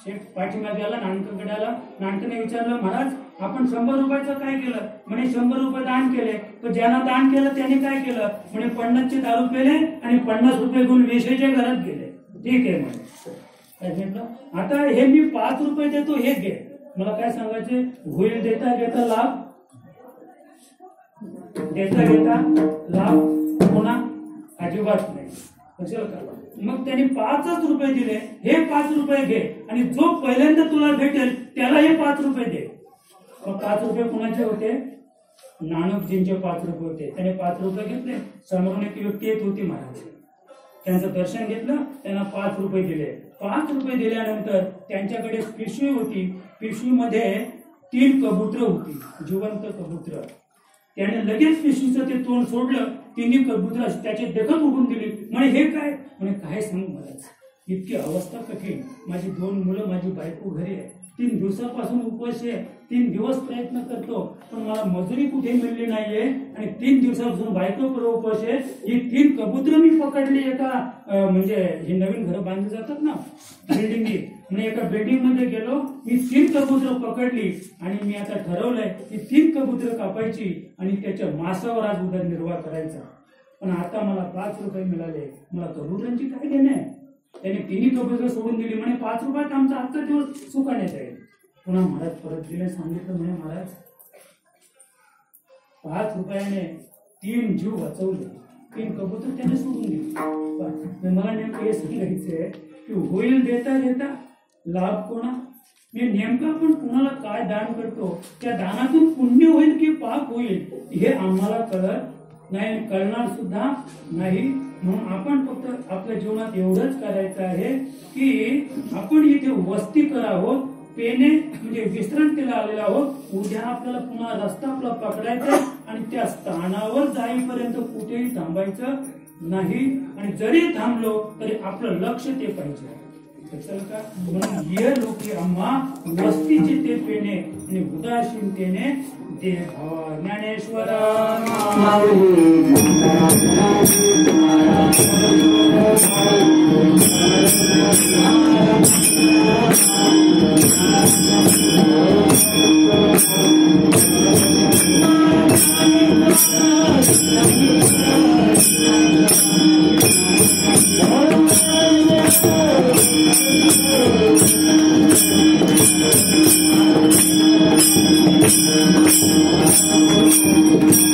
शेठ पाठीमागे आला, नानकाकडे आला. नानकाने विचारलं, महाराज आपण 100 रुपयाचं काय केलं? म्हणे 100 रुपये दान केले. तर ज्यांना दान केलं त्याने काय केलं? म्हणे 50ची दारू पेले आणि 50 रुपये घेऊन वेशेच्या घरात गेले. ठीक आहे म्हणे. काय म्हटलं, आता हे मी 5 रुपये देतो, हे घे. मला काय सांगायचे? होईल देता घेता लाभ, देता घेता लाभ कोणा अजिबात नाही. कशाला करा? मग त्यांनी 5च रुपये दिले. हे 5 रुपये घे आणि जो पहिल्यांदा तुला भेटेल त्याला हे 5 रुपये दे. 5 रुपये कोणाचे होते? नानकजींचे 5 रुपये होते. त्याने 5 रुपये घेतले. समोरून एक व्यक्ती येत होती महाराज, त्यांचं दर्शन घेतलं, त्यांना 5 रुपये दिले. 5 रुपये दिल्यानंतर त्यांच्याकडे पिशवी होती. पिशवीमध्ये 3 कबूतर होती, जिवंत कबूतर. त्याने लगेच पिशवीचं ते तोंड सोडलं. 3 कबूतर त्याची देखत उडून दिली. म्हणे हे काय? म्हणे काय सांगू मला, इतकी अवस्था कठीण. माझी 2 मुलं, माझी बायको घरी आहे, 3 दिवसापासून उपवास आहे. 3 दिवस प्रयत्न करतो पण मला मजुरी कुठे मिळली नाहीये आणि 3 दिवसापासून बायको उपवास आहे. ही 3 कबूतर मी पकडली. एका म्हणजे हे नवीन घर बांधले जातात ना बिल्डिंग, म्हणजे एका बिल्डिंग मध्ये गेलो, मी 3 कबूतर पकडली आणि मी आता ठरवलंय की 3 कबूतर कापायची आणि त्याच्या मांसावर आज उदरनिर्वाह करायचा. पण आता मला 5 रुपये मिळाले, मला कबुतरांची काय देणे? त्याने 3 कबूतर सोडून दिली. म्हणे 5 रुपयात आमचा आजचा दिवस सुखाने जाईल. पुन्हा महाराज परत दिले. सांगितलं, म्हणे महाराज 5 रुपयाने 3 जीव वाचवले, 3 कबूतर त्याने सोडून दिले. मला नेमकं हे सांगायचंय की होईल देता देता लाभ कोणा? मी नेमकं आपण कुणाला काय दान करतो, त्या दानातून पुण्य होईल की पाप होईल हे आम्हाला कळत नाही, कळणार सुद्धा नाही. म्हणून आपण फक्त आपल्या जीवनात एवढंच करायचं आहे की आपण इथे वस्ती करावं, पेने म्हणजे विश्रांतीला आलेला आहोत. उद्या आपल्याला पुन्हा रस्ता आपला पकडायचा आणि त्या स्थानावर जाईपर्यंत कुठेही थांबायचं नाही. आणि जरी थांबलो तरी आपलं लक्ष ते पाहिजे. का म्हणून ये लोके अम्मा वस्तीचे ते पेने आणि उदासीनतेने ते भावा. Dnyaneshwar Thank you.